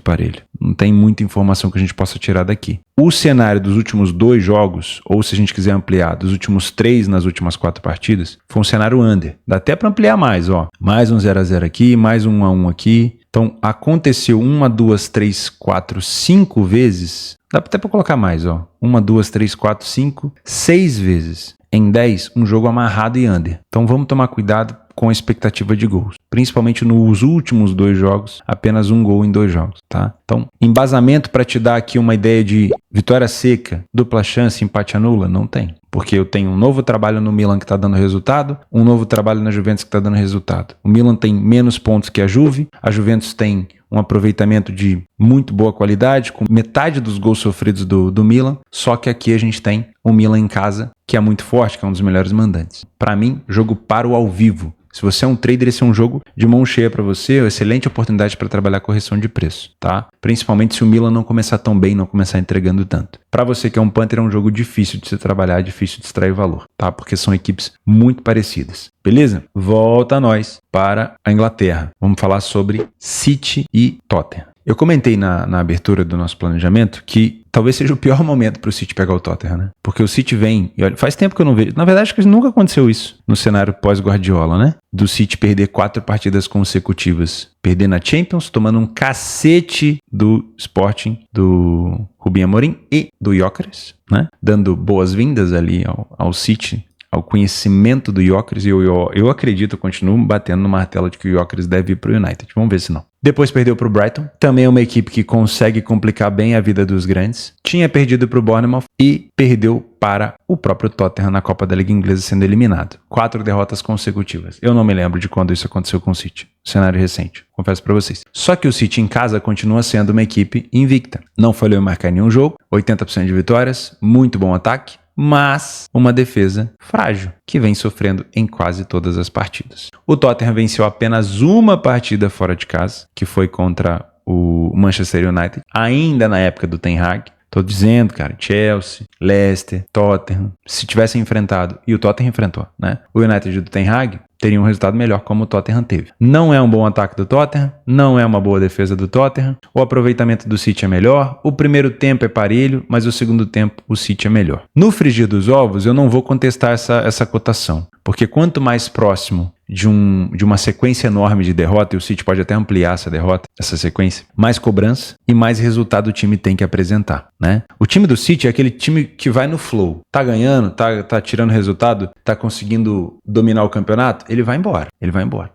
parelho. Não tem muita informação que a gente possa tirar daqui. O cenário dos últimos 2 jogos, ou se a gente quiser ampliar, dos últimos 3 nas últimas 4 partidas, foi um cenário under. Dá até para ampliar mais, ó. Mais um 0-0 aqui, mais um 1-1 aqui. Então aconteceu 1, 2, 3, 4, 5 vezes. Dá até para colocar mais, ó. 1, 2, 3, 4, 5, 6 vezes. Em 10, um jogo amarrado e under. Então vamos tomar cuidado com a expectativa de gols. Principalmente nos últimos 2 jogos, apenas um gol em 2 jogos, tá? Então, embasamento para te dar aqui uma ideia de vitória seca, dupla chance, empate anula? Não tem. Porque eu tenho um novo trabalho no Milan que está dando resultado, um novo trabalho na Juventus que está dando resultado. O Milan tem menos pontos que a Juventus tem um aproveitamento de muito boa qualidade, com metade dos gols sofridos do Milan, só que aqui a gente tem o Milan em casa, que é muito forte, que é um dos melhores mandantes. Para mim, jogo para o ao vivo. Se você é um trader, esse é um jogo de mão cheia para você, uma excelente oportunidade para trabalhar correção de preço, tá? Principalmente se o Milan não começar tão bem, não começar entregando tanto. Para você que é um punter, é um jogo difícil de se trabalhar, difícil de extrair valor, tá? Porque são equipes muito parecidas. Beleza? Volta a nós para a Inglaterra. Vamos falar sobre City e Tottenham. Eu comentei na abertura do nosso planejamento que talvez seja o pior momento para o City pegar o Tottenham, né? Porque o City vem, e olha, faz tempo que eu não vejo. Na verdade, acho que nunca aconteceu isso no cenário pós-Guardiola, né? Do City perder 4 partidas consecutivas. Perder na Champions, tomando um cacete do Sporting, do Rubem Amorim e do Gyökeres, né? Dando boas-vindas ali ao City, ao conhecimento do Gyökeres, e eu acredito, eu continuo batendo no martelo de que o Gyökeres deve ir para o United. Vamos ver se não. Depois perdeu para o Brighton, também é uma equipe que consegue complicar bem a vida dos grandes. Tinha perdido para o Bournemouth e perdeu para o próprio Tottenham na Copa da Liga Inglesa, sendo eliminado. 4 derrotas consecutivas. Eu não me lembro de quando isso aconteceu com o City. Cenário recente, confesso para vocês. Só que o City em casa continua sendo uma equipe invicta. Não falhou em marcar nenhum jogo, 80% de vitórias, muito bom ataque, mas uma defesa frágil, que vem sofrendo em quase todas as partidas. O Tottenham venceu apenas uma partida fora de casa, que foi contra o Manchester United, ainda na época do Ten Hag. Tô dizendo, cara, Chelsea, Leicester, Tottenham, se tivessem enfrentado, e o Tottenham enfrentou, né? O United do Ten Hag teria um resultado melhor como o Tottenham teve. Não é um bom ataque do Tottenham, não é uma boa defesa do Tottenham, o aproveitamento do City é melhor, o primeiro tempo é parelho, mas o segundo tempo o City é melhor. No frigir dos ovos, eu não vou contestar essa cotação, porque quanto mais próximo de uma sequência enorme de derrota, e o City pode até ampliar essa sequência, mais cobrança e mais resultado o time tem que apresentar, né? O time do City é aquele time que vai no flow, tá ganhando, tá tirando resultado, tá conseguindo dominar o campeonato, ele vai embora.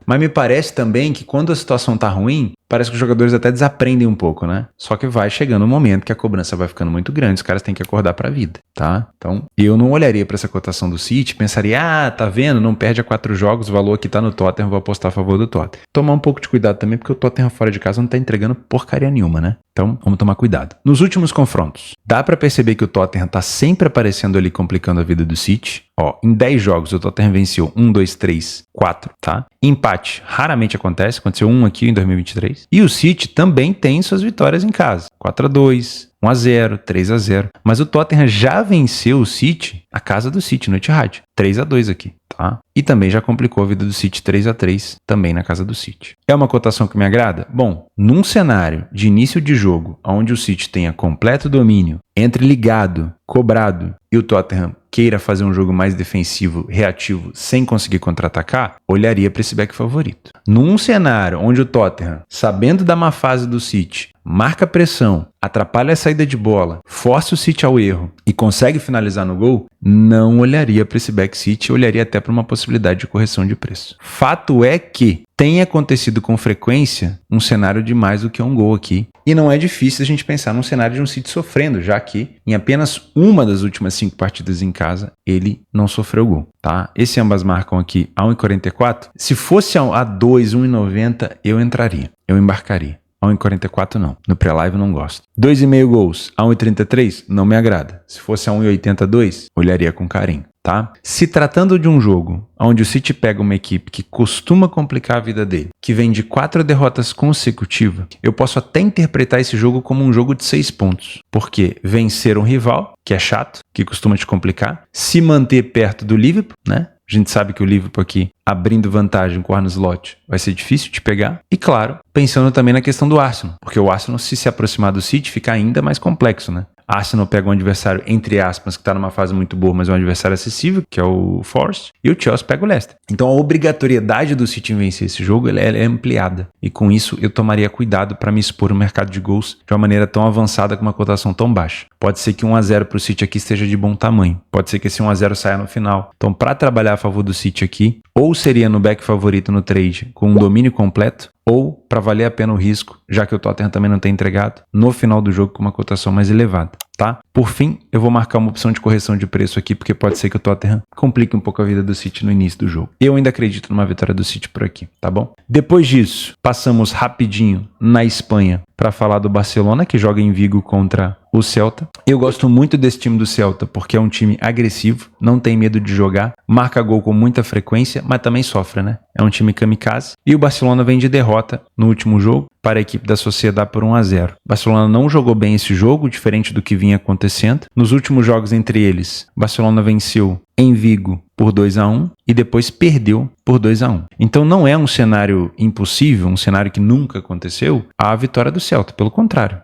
Mas me parece também que quando a situação tá ruim, parece que os jogadores até desaprendem um pouco, né? Só que vai chegando um momento que a cobrança vai ficando muito grande, os caras têm que acordar pra vida, tá? Então, eu não olharia pra essa cotação do City, pensaria, tá vendo? Não perde a 4 jogos, o valor aqui tá no Tottenham, vou apostar a favor do Tottenham. Tomar um pouco de cuidado também, porque o Tottenham fora de casa não tá entregando porcaria nenhuma, né? Então, vamos tomar cuidado. Nos últimos confrontos, dá pra perceber que o Tottenham tá sempre aparecendo ali, complicando a vida do City. Ó, em 10 jogos, o Tottenham venceu 1, 2, 3, 4, tá? Empate raramente acontece, aconteceu um aqui em 2023. E o City também tem suas vitórias em casa. 4-2, 1-0, 3-0. Mas o Tottenham já venceu o City, a casa do City, no Etihad. 3-2 aqui, tá? E também já complicou a vida do City 3-3, também na casa do City. É uma cotação que me agrada? Bom, num cenário de início de jogo, onde o City tenha completo domínio, entre ligado, cobrado, e o Tottenham queira fazer um jogo mais defensivo, reativo, sem conseguir contra-atacar, olharia para esse back favorito. Num cenário onde o Tottenham, sabendo da má fase do City, marca pressão, atrapalha a saída de bola, força o City ao erro e consegue finalizar no gol, não olharia para esse back City, olharia até para uma possibilidade de correção de preço. Fato é que tem acontecido com frequência um cenário de mais do que um gol aqui. E não é difícil a gente pensar num cenário de um City sofrendo, já que em apenas uma das últimas 5 partidas em casa, ele não sofreu gol, tá? Esse ambas marcam aqui a 1,44. Se fosse a 2, 1,90, eu entraria, eu embarcaria. A 1,44 não. No pré-live não gosto. 2,5 gols a 1,33 não me agrada. Se fosse a 1,82, olharia com carinho, tá? Se tratando de um jogo onde o City pega uma equipe que costuma complicar a vida dele, que vem de 4 derrotas consecutivas, eu posso até interpretar esse jogo como um jogo de 6 pontos. Porque vencer um rival, que é chato, que costuma te complicar, se manter perto do Liverpool, né? A gente sabe que o Liverpool aqui, abrindo vantagem com o Arne Slot, vai ser difícil de pegar. E claro, pensando também na questão do Arsenal, porque o Arsenal, se aproximar do City, fica ainda mais complexo, né? Arsenal pega um adversário, entre aspas, que está numa fase muito boa, mas é um adversário acessível, que é o Forest, e o Chelsea pega o Leicester. Então a obrigatoriedade do City em vencer esse jogo ela é ampliada. E com isso eu tomaria cuidado para me expor no mercado de gols de uma maneira tão avançada com uma cotação tão baixa. Pode ser que 1-0 para o City aqui esteja de bom tamanho. Pode ser que esse 1-0 saia no final. Então para trabalhar a favor do City aqui, ou seria no back favorito no trade com um domínio completo, ou para valer a pena o risco, já que o Tottenham também não tem entregado, no final do jogo com uma cotação mais elevada, tá? Por fim, eu vou marcar uma opção de correção de preço aqui, porque pode ser que o Tottenham complique um pouco a vida do City no início do jogo. Eu ainda acredito numa vitória do City por aqui, tá bom? Depois disso, passamos rapidinho na Espanha para falar do Barcelona, que joga em Vigo contra o Celta. Eu gosto muito desse time do Celta, porque é um time agressivo, não tem medo de jogar, marca gol com muita frequência, mas também sofre, né? É um time kamikaze. E o Barcelona vem de derrota no último jogo para a equipe da Sociedad por 1-0. O Barcelona não jogou bem esse jogo, diferente do que vinha acontecendo. Nos últimos jogos entre eles, o Barcelona venceu em Vigo por 2-1 e depois perdeu por 2-1. Então não é um cenário impossível, um cenário que nunca aconteceu, a vitória do Celta. Pelo contrário,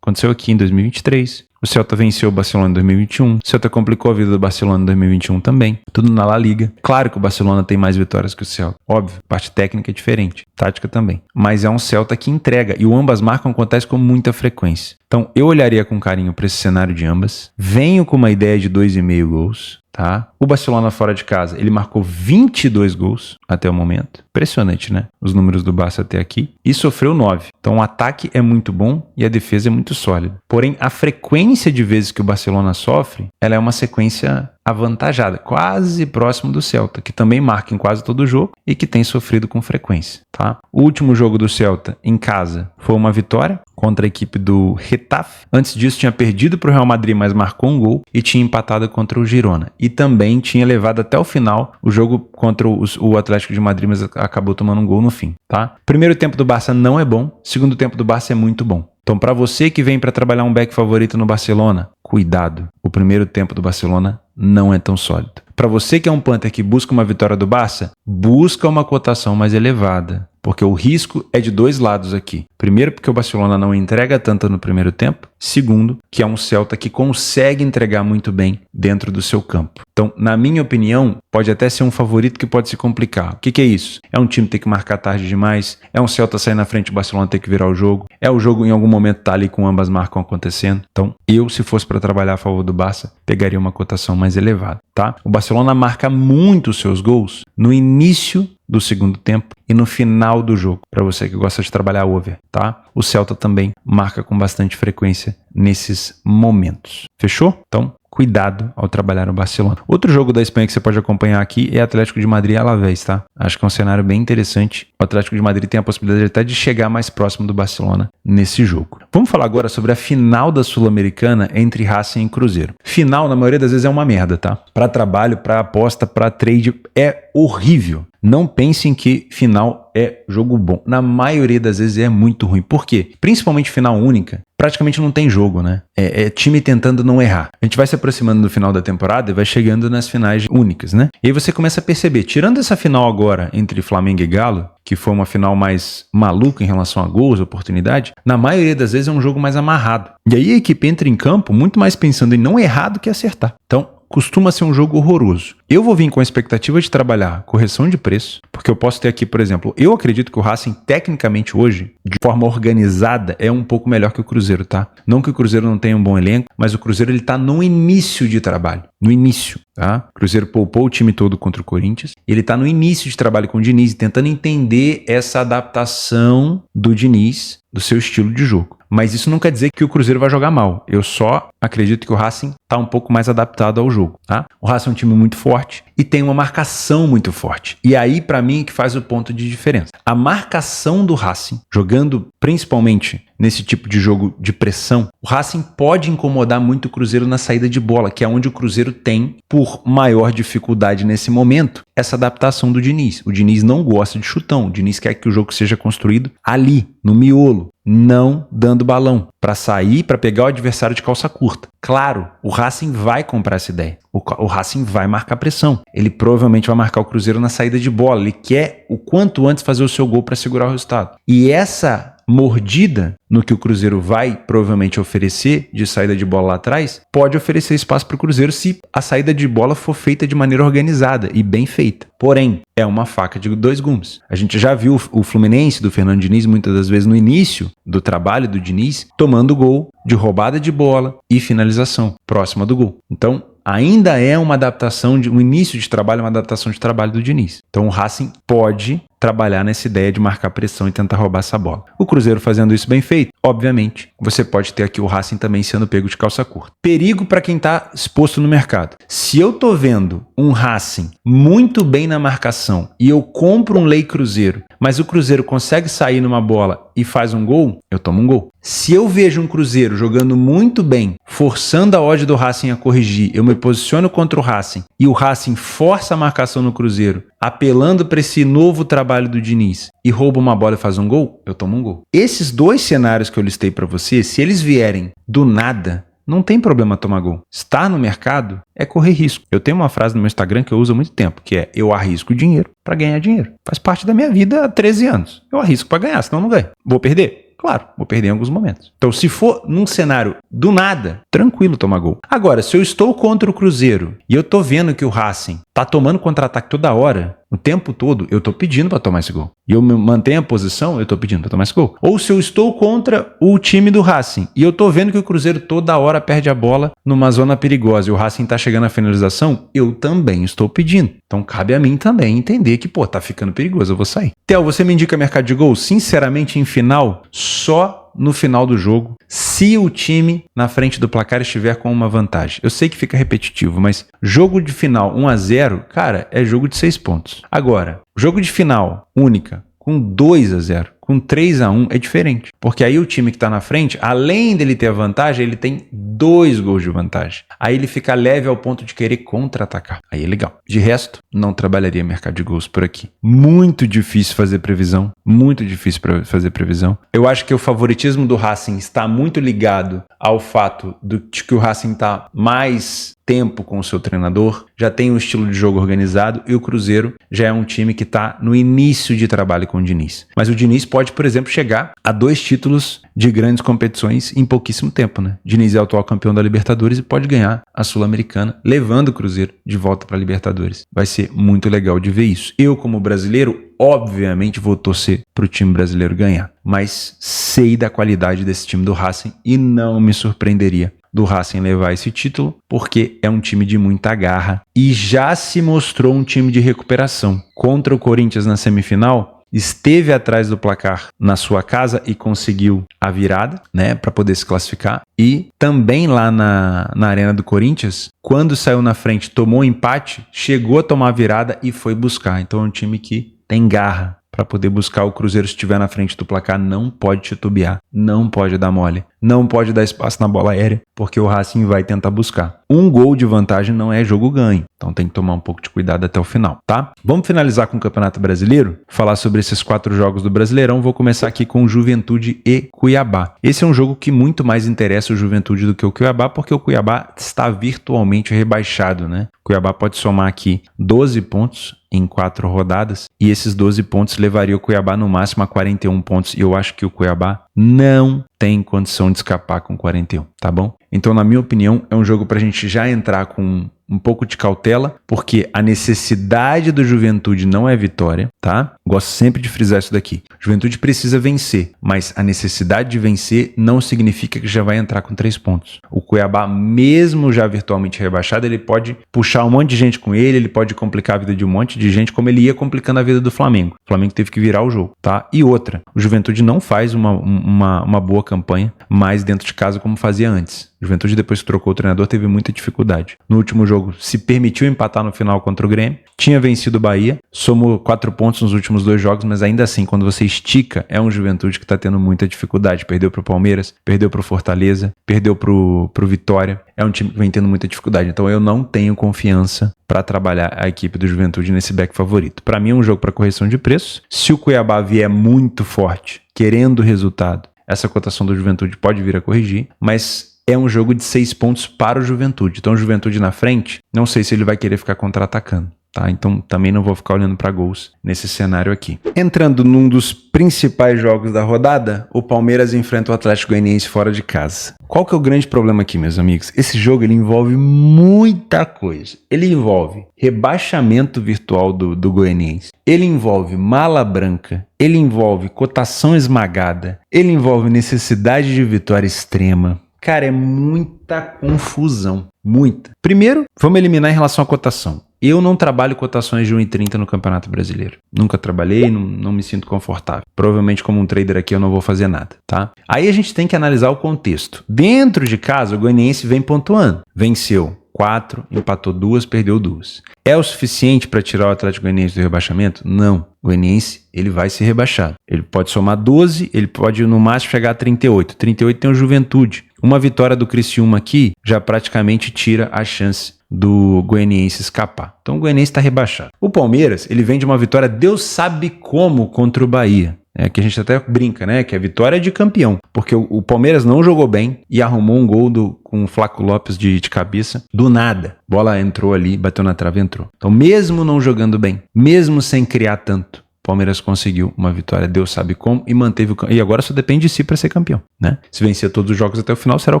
aconteceu aqui em 2023. O Celta venceu o Barcelona em 2021. O Celta complicou a vida do Barcelona em 2021 também. Tudo na La Liga. Claro que o Barcelona tem mais vitórias que o Celta. Óbvio, parte técnica é diferente. Tática também. Mas é um Celta que entrega. E o ambas marcam acontece com muita frequência. Então eu olharia com carinho para esse cenário de ambas. Venho com uma ideia de 2,5 gols. Tá? O Barcelona fora de casa, ele marcou 22 gols até o momento. Impressionante, né? Os números do Barça até aqui. E sofreu 9. Então o ataque é muito bom e a defesa é muito sólida. Porém, a frequência de vezes que o Barcelona sofre, ela é uma sequência avantajada, quase próximo do Celta, que também marca em quase todo o jogo e que tem sofrido com frequência, tá? O último jogo do Celta em casa foi uma vitória contra a equipe do Getafe. Antes disso tinha perdido para o Real Madrid, mas marcou um gol e tinha empatado contra o Girona. E também tinha levado até o final o jogo contra o Atlético de Madrid, mas acabou tomando um gol no fim, tá? Primeiro tempo do Barça não é bom, segundo tempo do Barça é muito bom. Então, para você que vem para trabalhar um back favorito no Barcelona, cuidado. O primeiro tempo do Barcelona não é tão sólido. Para você que é um punter que busca uma vitória do Barça, busca uma cotação mais elevada. Porque o risco é de dois lados aqui. Primeiro, porque o Barcelona não entrega tanto no primeiro tempo. Segundo, que é um Celta que consegue entregar muito bem dentro do seu campo. Então, na minha opinião, pode até ser um favorito que pode se complicar. O que é isso? É um time ter que marcar tarde demais? É um Celta sair na frente e o Barcelona ter que virar o jogo? É o jogo em algum momento tá ali com ambas marcas acontecendo? Então, eu, se fosse para trabalhar a favor do Barça, pegaria uma cotação mais elevada, tá? O Barcelona marca muito os seus gols no início do segundo tempo e no final do jogo, para você que gosta de trabalhar over, tá? O Celta também marca com bastante frequência nesses momentos. Fechou? Então, cuidado ao trabalhar no Barcelona. Outro jogo da Espanha que você pode acompanhar aqui é Atlético de Madrid e Alavés, tá? Acho que é um cenário bem interessante. O Atlético de Madrid tem a possibilidade até de chegar mais próximo do Barcelona nesse jogo. Vamos falar agora sobre a final da Sul-Americana entre Racing e Cruzeiro. Final, na maioria das vezes, é uma merda, tá? Para trabalho, para aposta, para trade, é horrível. Não pensem que final é jogo bom. Na maioria das vezes é muito ruim. Por quê? Principalmente final única, praticamente não tem jogo, né? É time tentando não errar. A gente vai se aproximando do final da temporada e vai chegando nas finais únicas, né? E aí você começa a perceber, tirando essa final agora entre Flamengo e Galo, que foi uma final mais maluca em relação a gols, oportunidade, na maioria das vezes é um jogo mais amarrado. E aí a equipe entra em campo muito mais pensando em não errar do que acertar. Então, costuma ser um jogo horroroso. Eu vou vir com a expectativa de trabalhar correção de preço, porque eu posso ter aqui, por exemplo, eu acredito que o Racing, tecnicamente hoje, de forma organizada, é um pouco melhor que o Cruzeiro, tá? Não que o Cruzeiro não tenha um bom elenco, mas o Cruzeiro ele tá no início de trabalho. No início, tá? O Cruzeiro poupou o time todo contra o Corinthians. Ele tá no início de trabalho com o Diniz, tentando entender essa adaptação do Diniz, do seu estilo de jogo. Mas isso não quer dizer que o Cruzeiro vai jogar mal. Eu só acredito que o Racing está um pouco mais adaptado ao jogo, tá? O Racing é um time muito forte e tem uma marcação muito forte. E aí, para mim, que faz o ponto de diferença. A marcação do Racing, jogando principalmente nesse tipo de jogo de pressão, o Racing pode incomodar muito o Cruzeiro na saída de bola, que é onde o Cruzeiro tem, por maior dificuldade nesse momento, essa adaptação do Diniz. O Diniz não gosta de chutão, o Diniz quer que o jogo seja construído ali, no miolo, não dando balão, para sair, para pegar o adversário de calça curta. Claro, o Racing vai comprar essa ideia. O Racing vai marcar pressão. Ele provavelmente vai marcar o Cruzeiro na saída de bola. Ele quer o quanto antes fazer o seu gol para segurar o resultado. E essa mordida no que o Cruzeiro vai provavelmente oferecer de saída de bola lá atrás, pode oferecer espaço para o Cruzeiro se a saída de bola for feita de maneira organizada e bem feita. Porém, é uma faca de dois gumes. A gente já viu o Fluminense do Fernando Diniz muitas das vezes no início do trabalho do Diniz tomando gol de roubada de bola e finalização próxima do gol. Então, ainda é uma adaptação, um início de trabalho, uma adaptação de trabalho do Diniz. Então o Racing pode trabalhar nessa ideia de marcar pressão e tentar roubar essa bola. O Cruzeiro fazendo isso bem feito, obviamente, você pode ter aqui o Racing também sendo pego de calça curta. Perigo para quem está exposto no mercado. Se eu tô vendo um Racing muito bem na marcação e eu compro um Lei Cruzeiro, mas o Cruzeiro consegue sair numa bola e faz um gol, eu tomo um gol. Se eu vejo um Cruzeiro jogando muito bem, forçando a odd do Racing a corrigir, eu me posiciono contra o Racing e o Racing força a marcação no Cruzeiro, apelando para esse novo trabalho do Diniz e rouba uma bola e faz um gol, eu tomo um gol. Esses dois cenários que eu listei para você, se eles vierem do nada, não tem problema tomar gol. Estar no mercado é correr risco. Eu tenho uma frase no meu Instagram que eu uso há muito tempo, que é: eu arrisco dinheiro para ganhar dinheiro. Faz parte da minha vida há 13 anos. Eu arrisco para ganhar, senão eu não ganho. Vou perder? Claro, vou perder em alguns momentos. Então, se for num cenário do nada, tranquilo tomar gol. Agora, se eu estou contra o Cruzeiro e eu tô vendo que o Racing tá tomando contra-ataque toda hora, o tempo todo, eu tô pedindo para tomar esse gol. E eu mantenho a posição, eu tô pedindo para tomar esse gol. Ou se eu estou contra o time do Racing e eu tô vendo que o Cruzeiro toda hora perde a bola numa zona perigosa e o Racing tá chegando à finalização, eu também estou pedindo. Então, cabe a mim também entender que, tá ficando perigoso, eu vou sair. Theo, você me indica mercado de gol? Sinceramente, em final, só no final do jogo, se o time na frente do placar estiver com uma vantagem. Eu sei que fica repetitivo, mas jogo de final 1-0, cara, é jogo de 6 pontos. Agora, jogo de final única com 2-0, com 3-1 é diferente. Porque aí o time que está na frente, além dele ter a vantagem, ele tem 2 gols de vantagem. Aí ele fica leve ao ponto de querer contra-atacar. Aí é legal. De resto, não trabalharia mercado de gols por aqui. Muito difícil fazer previsão. Muito difícil para fazer previsão. Eu acho que o favoritismo do Racing está muito ligado ao fato de que o Racing está mais tempo com o seu treinador, já tem um estilo de jogo organizado e o Cruzeiro já é um time que está no início de trabalho com o Diniz. Mas o Diniz pode, por exemplo, chegar a 2 títulos de grandes competições em pouquíssimo tempo, né? Diniz é o atual campeão da Libertadores e pode ganhar a Sul-Americana, levando o Cruzeiro de volta para a Libertadores. Vai ser muito legal de ver isso. Eu, como brasileiro, obviamente vou torcer para o time brasileiro ganhar, mas sei da qualidade desse time do Racing e não me surpreenderia do Racing levar esse título, porque é um time de muita garra e já se mostrou um time de recuperação. Contra o Corinthians na semifinal, esteve atrás do placar na sua casa e conseguiu a virada, né, para poder se classificar. E também lá na Arena do Corinthians, quando saiu na frente, tomou um empate, chegou a tomar a virada e foi buscar. Então é um time que tem garra para poder buscar. O Cruzeiro, se estiver na frente do placar, não pode titubear, não pode dar mole, não pode dar espaço na bola aérea, porque o Racing vai tentar buscar. Um gol de vantagem não é jogo ganho, então tem que tomar um pouco de cuidado até o final, tá? Vamos finalizar com o Campeonato Brasileiro, falar sobre esses 4 jogos do Brasileirão. Vou começar aqui com Juventude e Cuiabá. Esse é um jogo que muito mais interessa o Juventude do que o Cuiabá, porque o Cuiabá está virtualmente rebaixado, né? O Cuiabá pode somar aqui 12 pontos em 4 rodadas, e esses 12 pontos levaria o Cuiabá no máximo a 41 pontos, e eu acho que o Cuiabá não tem condição de escapar com 41, tá bom? Então, na minha opinião, é um jogo pra gente já entrar com um pouco de cautela, porque a necessidade do Juventude não é vitória, tá? Gosto sempre de frisar isso daqui. Juventude precisa vencer, mas a necessidade de vencer não significa que já vai entrar com 3 pontos. O Cuiabá, mesmo já virtualmente rebaixado, ele pode puxar um monte de gente com ele pode complicar a vida de um monte de gente, como ele ia complicando a vida do Flamengo. O Flamengo teve que virar o jogo, tá? E outra, o Juventude não faz uma boa campanha mais dentro de casa como fazia antes. O Juventude, depois que trocou o treinador, teve muita dificuldade. No último jogo, se permitiu empatar no final contra o Grêmio, tinha vencido o Bahia, somou 4 pontos nos últimos 2 jogos, mas ainda assim, quando você estica, é um Juventude que está tendo muita dificuldade. Perdeu para o Palmeiras, perdeu para o Fortaleza, perdeu para o Vitória. É um time que vem tendo muita dificuldade. Então eu não tenho confiança para trabalhar a equipe do Juventude nesse back favorito. Para mim é um jogo para correção de preços. Se o Cuiabá vier muito forte, querendo o resultado, essa cotação do Juventude pode vir a corrigir, mas é um jogo de 6 pontos para o Juventude. Então o Juventude na frente, não sei se ele vai querer ficar contra-atacando. Tá? Então também não vou ficar olhando para gols nesse cenário aqui. Entrando num dos principais jogos da rodada, o Palmeiras enfrenta o Atlético Goianiense fora de casa. Qual que é o grande problema aqui, meus amigos? Esse jogo ele envolve muita coisa. Ele envolve rebaixamento virtual do Goianiense. Ele envolve mala branca. Ele envolve cotação esmagada. Ele envolve necessidade de vitória extrema. Cara, é muita confusão. Muita. Primeiro, vamos eliminar em relação à cotação. Eu não trabalho cotações de 1,30 no Campeonato Brasileiro. Nunca trabalhei, não me sinto confortável. Provavelmente como um trader aqui eu não vou fazer nada, tá? Aí a gente tem que analisar o contexto. Dentro de casa, o Goianiense vem pontuando. Venceu 4, empatou 2, perdeu 2. É o suficiente para tirar o Atlético Goianiense do rebaixamento? Não. O Goianiense, ele vai ser rebaixado. Ele pode somar 12, ele pode no máximo chegar a 38. 38 tem o Juventude. Uma vitória do Criciúma aqui já praticamente tira a chance do Goianiense escapar. Então o Goianiense está rebaixado. O Palmeiras, ele vem de uma vitória, Deus sabe como, contra o Bahia. É que a gente até brinca, né? Que é vitória de campeão. Porque o Palmeiras não jogou bem e arrumou um gol com o Flaco Lopes de cabeça do nada. Bola entrou ali, bateu na trave e entrou. Então mesmo não jogando bem, mesmo sem criar tanto, Palmeiras conseguiu uma vitória, Deus sabe como, e manteve e agora só depende de si para ser campeão, né? Se vencer todos os jogos até o final, será o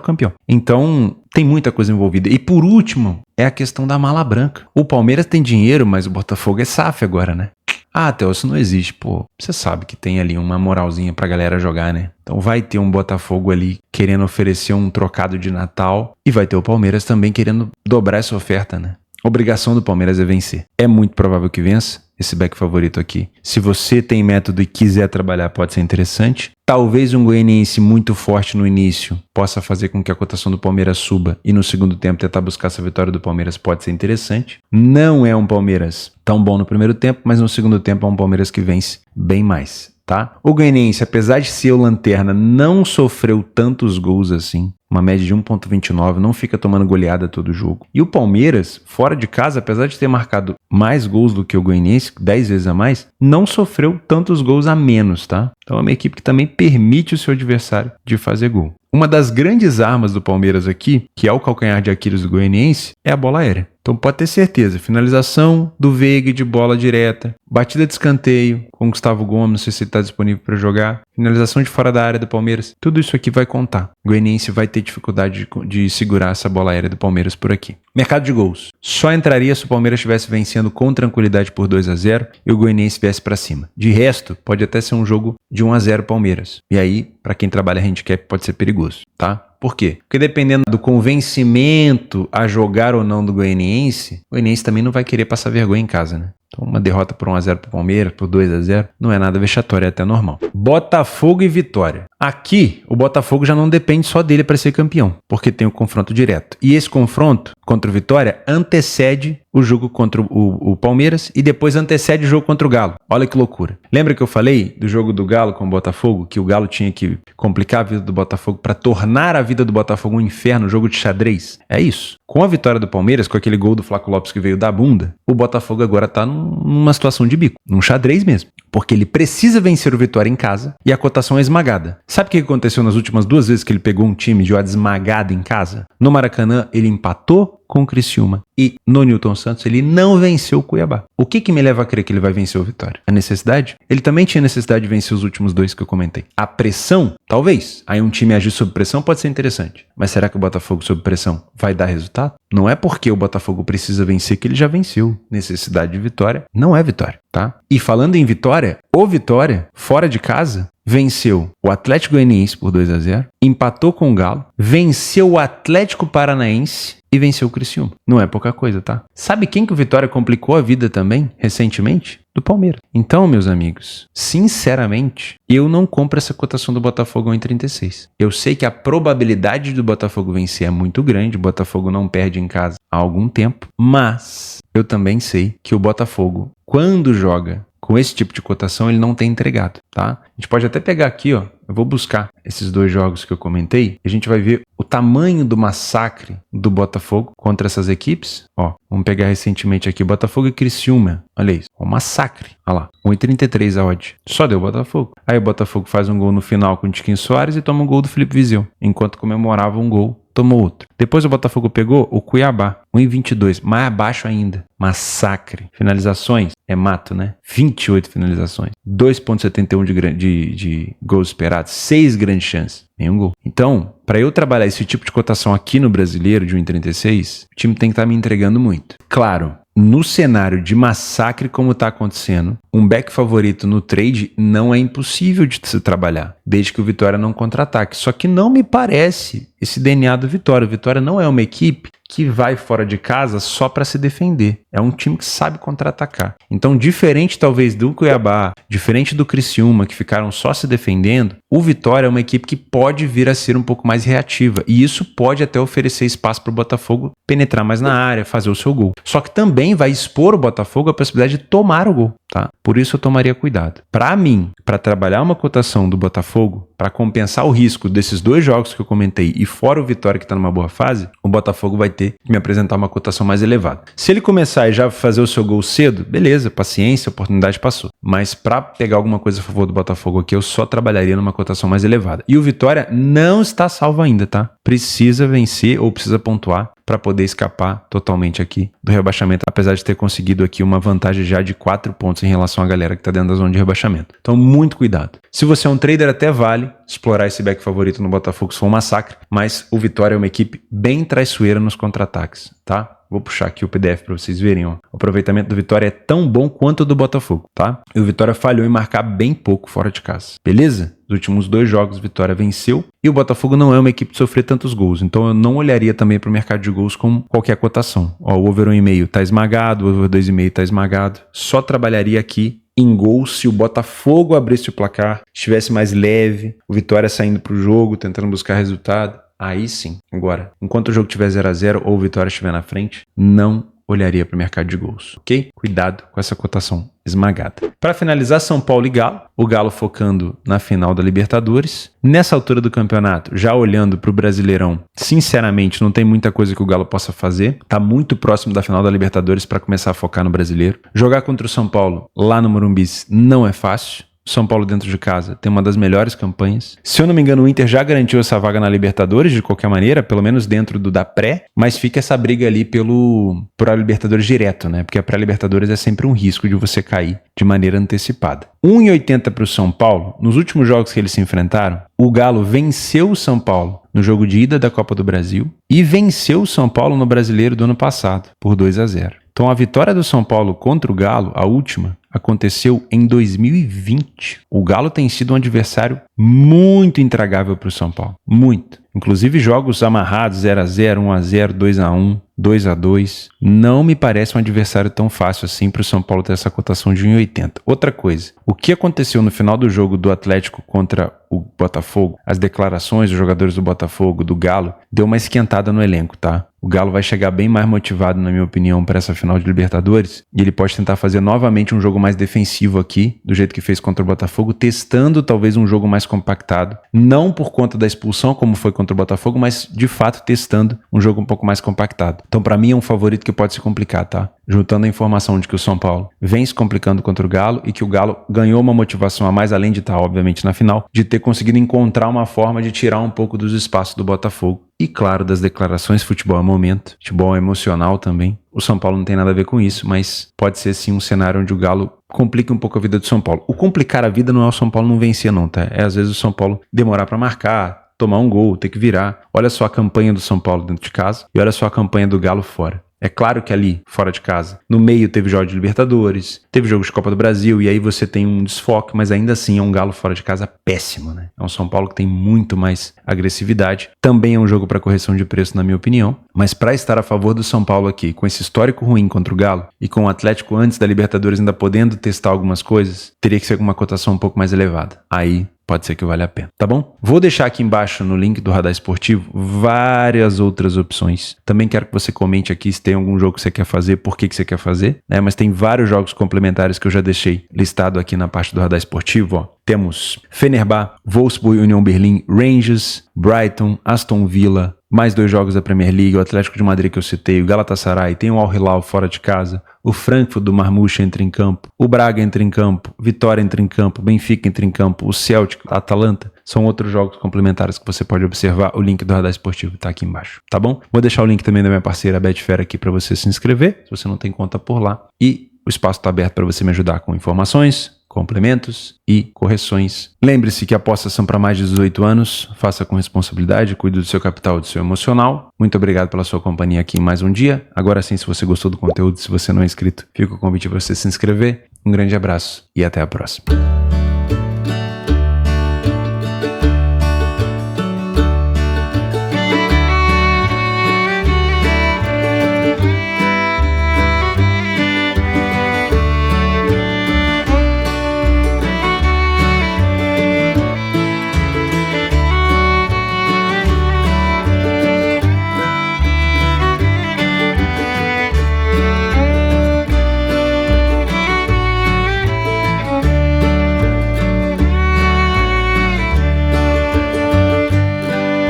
campeão. Então, tem muita coisa envolvida. E por último, é a questão da mala branca. O Palmeiras tem dinheiro, mas o Botafogo é SAF agora, né? Ah, Theo, isso não existe, pô. Você sabe que tem ali uma moralzinha pra galera jogar, né? Então vai ter um Botafogo ali querendo oferecer um trocado de Natal e vai ter o Palmeiras também querendo dobrar essa oferta, né? Obrigação do Palmeiras é vencer. É muito provável que vença esse back favorito aqui. Se você tem método e quiser trabalhar, pode ser interessante. Talvez um Goianiense muito forte no início possa fazer com que a cotação do Palmeiras suba e no segundo tempo tentar buscar essa vitória do Palmeiras pode ser interessante. Não é um Palmeiras tão bom no primeiro tempo, mas no segundo tempo é um Palmeiras que vence bem mais, tá? O Goianiense, apesar de ser o lanterna, não sofreu tantos gols assim. Uma média de 1,29, não fica tomando goleada todo jogo. E o Palmeiras, fora de casa, apesar de ter marcado mais gols do que o Goianiense, 10 vezes a mais, não sofreu tantos gols a menos, tá? Então é uma equipe que também permite o seu adversário de fazer gol. Uma das grandes armas do Palmeiras aqui, que é o calcanhar de Aquiles do Goianiense, é a bola aérea. Então pode ter certeza, finalização do Veiga de bola direta, batida de escanteio com Gustavo Gomes, não sei se ele está disponível para jogar, finalização de fora da área do Palmeiras, tudo isso aqui vai contar. O Goianiense vai ter dificuldade de segurar essa bola aérea do Palmeiras por aqui. Mercado de gols. Só entraria se o Palmeiras estivesse vencendo com tranquilidade por 2-0 e o Goianiense viesse para cima. De resto, pode até ser um jogo de 1-0 Palmeiras. E aí, para quem trabalha handicap, pode ser perigoso, tá? Por quê? Porque dependendo do convencimento a jogar ou não do Goianiense, o Goianiense também não vai querer passar vergonha em casa, né? Então uma derrota por 1-0 para o Palmeiras, por 2-0, não é nada vexatório, é até normal. Botafogo e Vitória. Aqui, o Botafogo já não depende só dele para ser campeão, porque tem o confronto direto. E esse confronto contra o Vitória antecede o jogo contra o Palmeiras e depois antecede o jogo contra o Galo. Olha que loucura. Lembra que eu falei do jogo do Galo com o Botafogo? Que o Galo tinha que complicar a vida do Botafogo para tornar a vida do Botafogo um inferno, um jogo de xadrez? É isso. Com a vitória do Palmeiras, com aquele gol do Flaco Lopes que veio da bunda, o Botafogo agora está numa situação de bico, num xadrez mesmo. Porque ele precisa vencer o Vitória em casa e a cotação é esmagada. Sabe o que aconteceu nas últimas 2 vezes que ele pegou um time de odd esmagada em casa? No Maracanã, ele empatou com o Criciúma e no Newton Santos, ele não venceu o Cuiabá. O que me leva a crer que ele vai vencer o Vitória? A necessidade? Ele também tinha necessidade de vencer os últimos 2 que eu comentei. A pressão? Talvez. Aí um time agir sob pressão pode ser interessante. Mas será que o Botafogo sob pressão vai dar resultado? Não é porque o Botafogo precisa vencer que ele já venceu. Necessidade de vitória não é vitória, tá? E falando em vitória, o Vitória, fora de casa, venceu o Atlético Goianiense por 2-0, empatou com o Galo, venceu o Atlético Paranaense e venceu o Criciúma. Não é pouca coisa, tá? Sabe quem que o Vitória complicou a vida também, recentemente? Do Palmeiras. Então, meus amigos, sinceramente, eu não compro essa cotação do Botafogo em 36. Eu sei que a probabilidade do Botafogo vencer é muito grande, o Botafogo não perde em casa há algum tempo, mas eu também sei que o Botafogo, quando joga com esse tipo de cotação, ele não tem entregado, tá? A gente pode até pegar aqui, ó, eu vou buscar esses 2 jogos que eu comentei, e a gente vai ver o tamanho do massacre do Botafogo contra essas equipes. Ó, vamos pegar recentemente aqui, Botafogo e Criciúma, olha isso, o massacre, olha lá, 1,33 a odd, só deu Botafogo. Aí o Botafogo faz um gol no final com o Tiquinho Soares e toma um gol do Felipe Viseu, enquanto comemorava um gol, tomou outro. Depois o Botafogo pegou o Cuiabá, 1,22, mais abaixo ainda. Massacre. Finalizações, é mato, né? 28 finalizações. 2,71 de gols esperados. 6 grandes chances. Nenhum gol. Então, para eu trabalhar esse tipo de cotação aqui no Brasileiro, de 1,36, o time tem que estar me entregando muito. Claro, no cenário de massacre como está acontecendo, um back favorito no trade não é impossível de se trabalhar, desde que o Vitória não contra-ataque. Só que não me parece esse DNA do Vitória. O Vitória não é uma equipe que vai fora de casa só para se defender. É um time que sabe contra-atacar. Então, diferente talvez do Cuiabá, diferente do Criciúma, que ficaram só se defendendo, o Vitória é uma equipe que pode vir a ser um pouco mais reativa. E isso pode até oferecer espaço para o Botafogo penetrar mais na área, fazer o seu gol. Só que também vai expor o Botafogo a possibilidade de tomar o gol, tá? Por isso eu tomaria cuidado. Para mim, para trabalhar uma cotação do Botafogo, para compensar o risco desses 2 jogos que eu comentei e fora o Vitória que está numa boa fase, o Botafogo vai ter que me apresentar uma cotação mais elevada. Se ele começar e já fazer o seu gol cedo, beleza, paciência, a oportunidade passou. Mas para pegar alguma coisa a favor do Botafogo aqui, eu só trabalharia numa cotação mais elevada. E o Vitória não está salvo ainda, tá? Precisa vencer ou precisa pontuar para poder escapar totalmente aqui do rebaixamento, apesar de ter conseguido aqui uma vantagem já de 4 pontos em relação à galera que está dentro da zona de rebaixamento. Então, muito cuidado. Se você é um trader, até vale explorar esse back favorito no Botafogo se for um massacre, mas o Vitória é uma equipe bem traiçoeira nos contra-ataques, tá? Vou puxar aqui o PDF para vocês verem, ó. O aproveitamento do Vitória é tão bom quanto o do Botafogo, tá? E o Vitória falhou em marcar bem pouco fora de casa. Beleza? Os últimos 2 jogos, o Vitória venceu. E o Botafogo não é uma equipe de sofrer tantos gols. Então eu não olharia também para o mercado de gols com qualquer cotação. Ó, o over 1,5 tá esmagado, o over 2,5 tá esmagado. Só trabalharia aqui em gols se o Botafogo abrisse o placar, estivesse mais leve, o Vitória saindo para o jogo, tentando buscar resultado. Aí sim. Agora, enquanto o jogo estiver 0-0 ou o Vitória estiver na frente, não olharia para o mercado de gols, ok? Cuidado com essa cotação esmagada. Para finalizar, São Paulo e Galo. O Galo focando na final da Libertadores. Nessa altura do campeonato, já olhando para o Brasileirão, sinceramente, não tem muita coisa que o Galo possa fazer. Está muito próximo da final da Libertadores para começar a focar no Brasileiro. Jogar contra o São Paulo lá no Morumbi não é fácil. São Paulo dentro de casa tem uma das melhores campanhas. Se eu não me engano, o Inter já garantiu essa vaga na Libertadores, de qualquer maneira, pelo menos dentro da pré, mas fica essa briga ali por a Libertadores direto, né? Porque a pré-Libertadores é sempre um risco de você cair de maneira antecipada. 1,80 para o São Paulo. Nos últimos jogos que eles se enfrentaram, o Galo venceu o São Paulo no jogo de ida da Copa do Brasil e venceu o São Paulo no Brasileiro do ano passado, por 2-0. Então a vitória do São Paulo contra o Galo, a última, aconteceu em 2020. O Galo tem sido um adversário muito intragável para o São Paulo. Muito. Inclusive jogos amarrados, 0-0, 1-0, 2-1, 2-2. Não me parece um adversário tão fácil assim para o São Paulo ter essa cotação de 1,80. Outra coisa, o que aconteceu no final do jogo do Atlético contra o Botafogo, as declarações dos jogadores do Botafogo, do Galo, deu uma esquentada no elenco, tá? O Galo vai chegar bem mais motivado, na minha opinião, para essa final de Libertadores, e ele pode tentar fazer novamente um jogo mais defensivo aqui, do jeito que fez contra o Botafogo, testando talvez um jogo mais compactado, não por conta da expulsão, como foi contra contra o Botafogo, mas de fato testando um jogo um pouco mais compactado. Então para mim é um favorito que pode se complicar, tá? Juntando a informação de que o São Paulo vem se complicando contra o Galo e que o Galo ganhou uma motivação a mais, além de estar obviamente na final, de ter conseguido encontrar uma forma de tirar um pouco dos espaços do Botafogo. E claro, das declarações, futebol é momento, futebol é emocional também. O São Paulo não tem nada a ver com isso, mas pode ser sim um cenário onde o Galo complica um pouco a vida do São Paulo. O complicar a vida não é o São Paulo não vencer não, tá? É às vezes o São Paulo demorar para marcar, tomar um gol, ter que virar. Olha só a campanha do São Paulo dentro de casa e olha só a campanha do Galo fora. É claro que ali, fora de casa, no meio teve jogo de Libertadores, teve jogo de Copa do Brasil, e aí você tem um desfoque, mas ainda assim é um Galo fora de casa péssimo, né? É um São Paulo que tem muito mais agressividade. Também é um jogo para correção de preço, na minha opinião, mas para estar a favor do São Paulo aqui, com esse histórico ruim contra o Galo, e com o Atlético antes da Libertadores ainda podendo testar algumas coisas, teria que ser com uma cotação um pouco mais elevada. Aí pode ser que valha a pena, tá bom? Vou deixar aqui embaixo no link do Radar Esportivo várias outras opções. Também quero que você comente aqui se tem algum jogo que você quer fazer, por que você quer fazer, né? Mas tem vários jogos complementares que eu já deixei listado aqui na parte do Radar Esportivo, ó. Temos Fenerbahçe, Wolfsburg, União Berlim, Rangers, Brighton, Aston Villa, mais 2 jogos da Premier League, o Atlético de Madrid que eu citei, o Galatasaray, tem o Al Hilal fora de casa, o Frankfurt do Marmouche entra em campo, o Braga entra em campo, Vitória entra em campo, Benfica entra em campo, o Celtic, a Atalanta, são outros jogos complementares que você pode observar. O link do Radar Esportivo tá aqui embaixo, tá bom? Vou deixar o link também da minha parceira Betfair aqui para você se inscrever, se você não tem conta por lá, e o espaço está aberto para você me ajudar com informações, complementos e correções. Lembre-se que apostas são para mais de 18 anos, faça com responsabilidade, cuide do seu capital e do seu emocional. Muito obrigado pela sua companhia aqui em mais um dia. Agora sim, se você gostou do conteúdo, se você não é inscrito, fica o convite para você se inscrever. Um grande abraço e até a próxima.